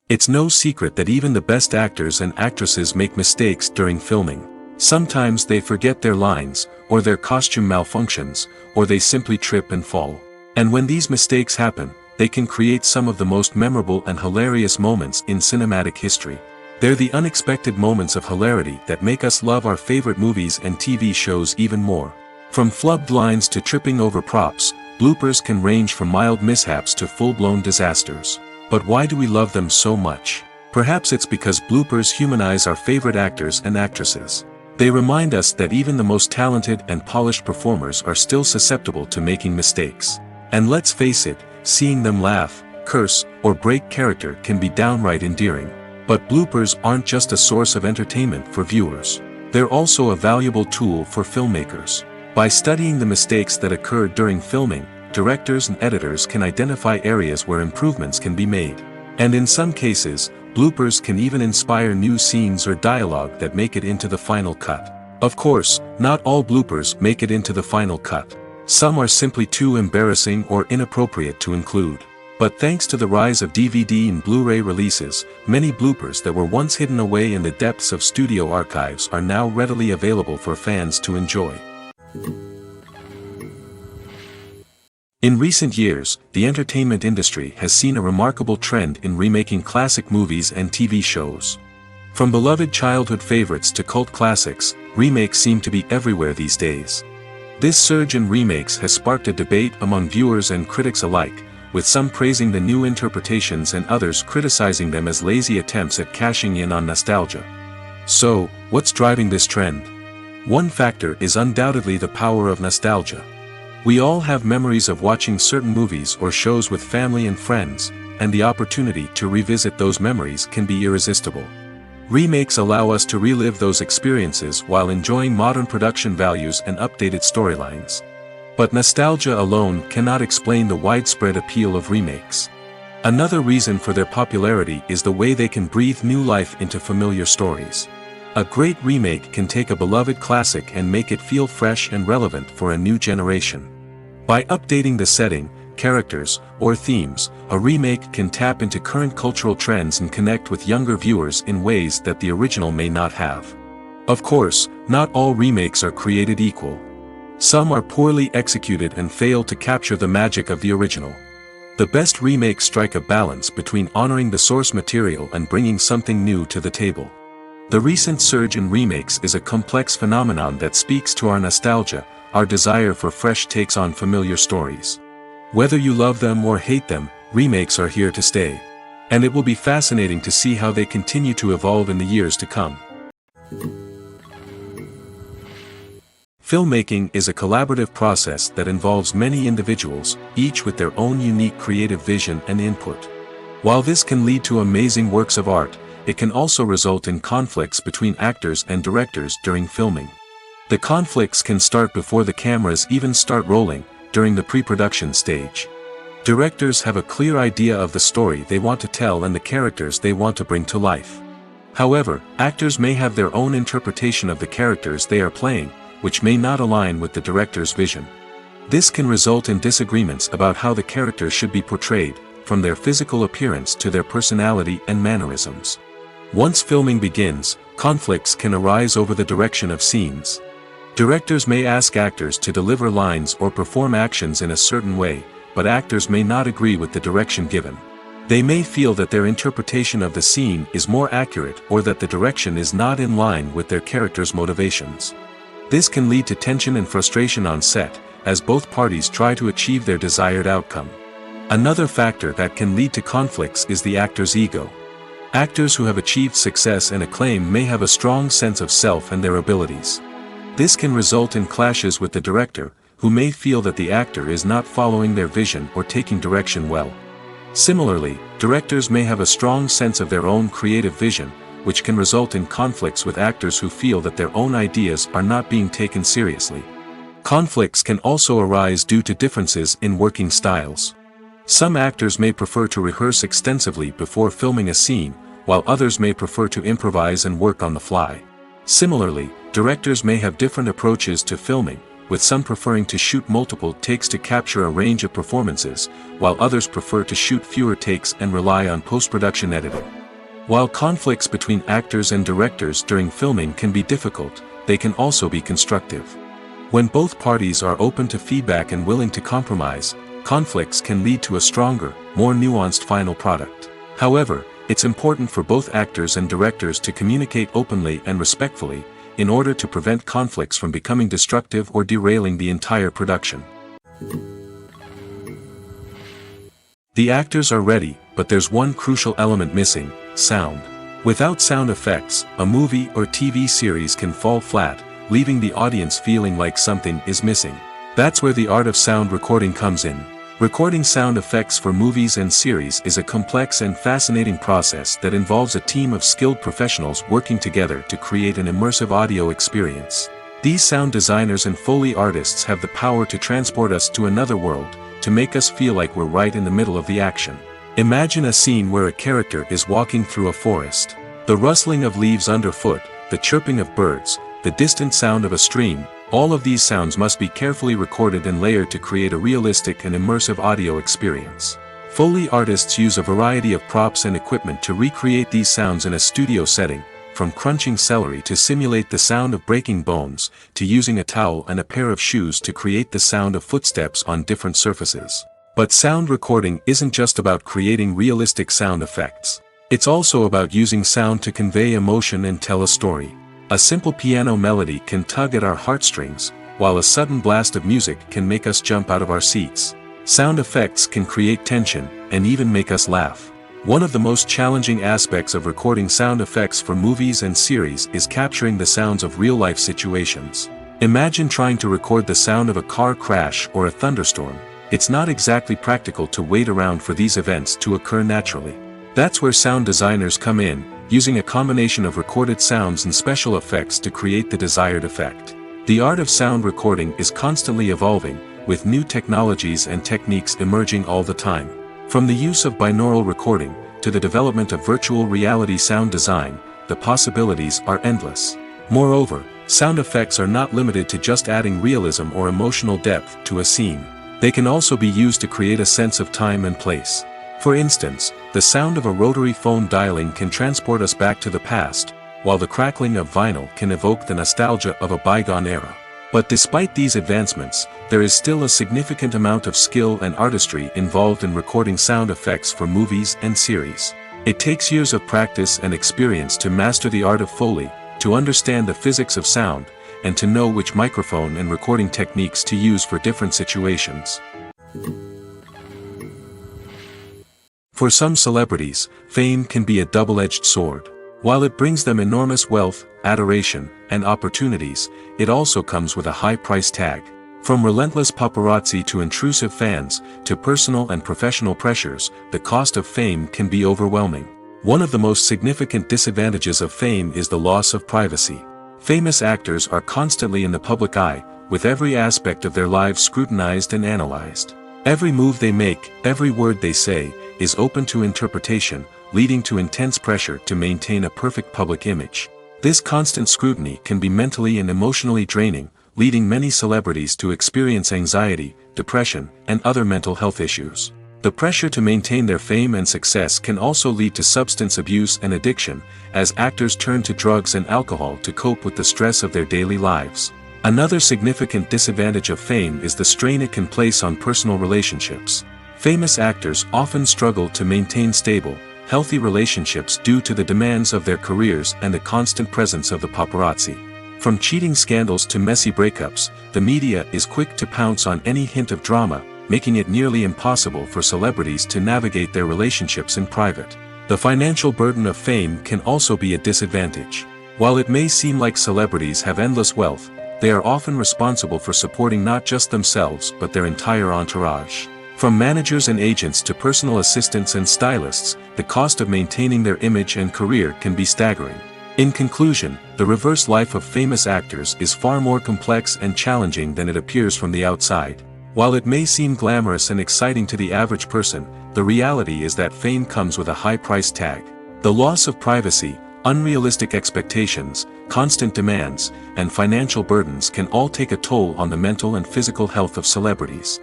It's no secret that even the best actors and actresses make mistakes during filming. Sometimes they forget their lines, or their costume malfunctions, or they simply trip and fall. And when these mistakes happen, they can create some of the most memorable and hilarious moments in cinematic history. They're the unexpected moments of hilarity that make us love our favorite movies and TV shows even more. From flubbed lines to tripping over props, bloopers can range from mild mishaps to full-blown disasters. But why do we love them so much? Perhaps it's because bloopers humanize our favorite actors and actresses. They remind us that even the most talented and polished performers are still susceptible to making mistakes. And let's face it, seeing them laugh, curse, or break character can be downright endearing. But bloopers aren't just a source of entertainment for viewers. They're also a valuable tool for filmmakers. By studying the mistakes that occurred during filming, directors and editors can identify areas where improvements can be made. And in some cases, bloopers can even inspire new scenes or dialogue that make it into the final cut. Of course, not all bloopers make it into the final cut. Some are simply too embarrassing or inappropriate to include. But thanks to the rise of DVD and Blu-ray releases, many bloopers that were once hidden away in the depths of studio archives are now readily available for fans to enjoy. In recent years, the entertainment industry has seen a remarkable trend in remaking classic movies and TV shows. From beloved childhood favorites to cult classics, remakes seem to be everywhere these days. This surge in remakes has sparked a debate among viewers and critics alike, with some praising the new interpretations and others criticizing them as lazy attempts at cashing in on nostalgia. So, what's driving this trend? One factor is undoubtedly the power of nostalgia. We all have memories of watching certain movies or shows with family and friends, and the opportunity to revisit those memories can be irresistible. Remakes allow us to relive those experiences while enjoying modern production values and updated storylines. But nostalgia alone cannot explain the widespread appeal of remakes. Another reason for their popularity is the way they can breathe new life into familiar stories. A great remake can take a beloved classic and make it feel fresh and relevant for a new generation. By updating the setting, characters, or themes, a remake can tap into current cultural trends and connect with younger viewers in ways that the original may not have. Of course, not all remakes are created equal. Some are poorly executed and fail to capture the magic of the original. The best remakes strike a balance between honoring the source material and bringing something new to the table. The recent surge in remakes is a complex phenomenon that speaks to our nostalgia, our desire for fresh takes on familiar stories. Whether you love them or hate them, remakes are here to stay. And it will be fascinating to see how they continue to evolve in the years to come. Filmmaking is a collaborative process that involves many individuals, each with their own unique creative vision and input. While this can lead to amazing works of art, it can also result in conflicts between actors and directors during filming. The conflicts can start before the cameras even start rolling, during the pre-production stage. Directors have a clear idea of the story they want to tell and the characters they want to bring to life. However, actors may have their own interpretation of the characters they are playing, which may not align with the director's vision. This can result in disagreements about how the characters should be portrayed, from their physical appearance to their personality and mannerisms. Once filming begins, conflicts can arise over the direction of scenes. Directors may ask actors to deliver lines or perform actions in a certain way, but actors may not agree with the direction given. They may feel that their interpretation of the scene is more accurate or that the direction is not in line with their character's motivations. This can lead to tension and frustration on set, as both parties try to achieve their desired outcome. Another factor that can lead to conflicts is the actor's ego. Actors who have achieved success and acclaim may have a strong sense of self and their abilities. This can result in clashes with the director, who may feel that the actor is not following their vision or taking direction well. Similarly, directors may have a strong sense of their own creative vision, which can result in conflicts with actors who feel that their own ideas are not being taken seriously. Conflicts can also arise due to differences in working styles. Some actors may prefer to rehearse extensively before filming a scene, while others may prefer to improvise and work on the fly. Similarly, directors may have different approaches to filming, with some preferring to shoot multiple takes to capture a range of performances, while others prefer to shoot fewer takes and rely on post-production editing. While conflicts between actors and directors during filming can be difficult, they can also be constructive. When both parties are open to feedback and willing to compromise, conflicts can lead to a stronger, more nuanced final product. However, it's important for both actors and directors to communicate openly and respectfully, in order to prevent conflicts from becoming destructive or derailing the entire production. The actors are ready, but there's one crucial element missing: sound. Without sound effects, a movie or TV series can fall flat, leaving the audience feeling like something is missing. That's where the art of sound recording comes in. Recording sound effects for movies and series is a complex and fascinating process that involves a team of skilled professionals working together to create an immersive audio experience. These sound designers and Foley artists have the power to transport us to another world, to make us feel like we're right in the middle of the action. Imagine a scene where a character is walking through a forest. The rustling of leaves underfoot, the chirping of birds, the distant sound of a stream, all of these sounds must be carefully recorded and layered to create a realistic and immersive audio experience. Foley artists use a variety of props and equipment to recreate these sounds in a studio setting, from crunching celery to simulate the sound of breaking bones, to using a towel and a pair of shoes to create the sound of footsteps on different surfaces. But sound recording isn't just about creating realistic sound effects. It's also about using sound to convey emotion and tell a story. A simple piano melody can tug at our heartstrings, while a sudden blast of music can make us jump out of our seats. Sound effects can create tension, and even make us laugh. One of the most challenging aspects of recording sound effects for movies and series is capturing the sounds of real-life situations. Imagine trying to record the sound of a car crash or a thunderstorm. It's not exactly practical to wait around for these events to occur naturally. That's where sound designers come in, using a combination of recorded sounds and special effects to create the desired effect. The art of sound recording is constantly evolving, with new technologies and techniques emerging all the time. From the use of binaural recording, to the development of virtual reality sound design, the possibilities are endless. Moreover, sound effects are not limited to just adding realism or emotional depth to a scene. They can also be used to create a sense of time and place. For instance, the sound of a rotary phone dialing can transport us back to the past, while the crackling of vinyl can evoke the nostalgia of a bygone era. But despite these advancements, there is still a significant amount of skill and artistry involved in recording sound effects for movies and series. It takes years of practice and experience to master the art of Foley, to understand the physics of sound, and to know which microphone and recording techniques to use for different situations. For some celebrities, fame can be a double-edged sword. While it brings them enormous wealth, adoration, and opportunities, it also comes with a high price tag. From relentless paparazzi to intrusive fans, to personal and professional pressures, the cost of fame can be overwhelming. One of the most significant disadvantages of fame is the loss of privacy. Famous actors are constantly in the public eye, with every aspect of their lives scrutinized and analyzed. Every move they make, every word they say, is open to interpretation, leading to intense pressure to maintain a perfect public image. This constant scrutiny can be mentally and emotionally draining, leading many celebrities to experience anxiety, depression, and other mental health issues. The pressure to maintain their fame and success can also lead to substance abuse and addiction, as actors turn to drugs and alcohol to cope with the stress of their daily lives. Another significant disadvantage of fame is the strain it can place on personal relationships. Famous actors often struggle to maintain stable, healthy relationships due to the demands of their careers and the constant presence of the paparazzi. From cheating scandals to messy breakups, the media is quick to pounce on any hint of drama, making it nearly impossible for celebrities to navigate their relationships in private. The financial burden of fame can also be a disadvantage. While it may seem like celebrities have endless wealth, they are often responsible for supporting not just themselves but their entire entourage. From managers and agents to personal assistants and stylists, the cost of maintaining their image and career can be staggering. In conclusion, the reverse life of famous actors is far more complex and challenging than it appears from the outside. While it may seem glamorous and exciting to the average person, the reality is that fame comes with a high price tag. The loss of privacy, unrealistic expectations, constant demands, and financial burdens can all take a toll on the mental and physical health of celebrities.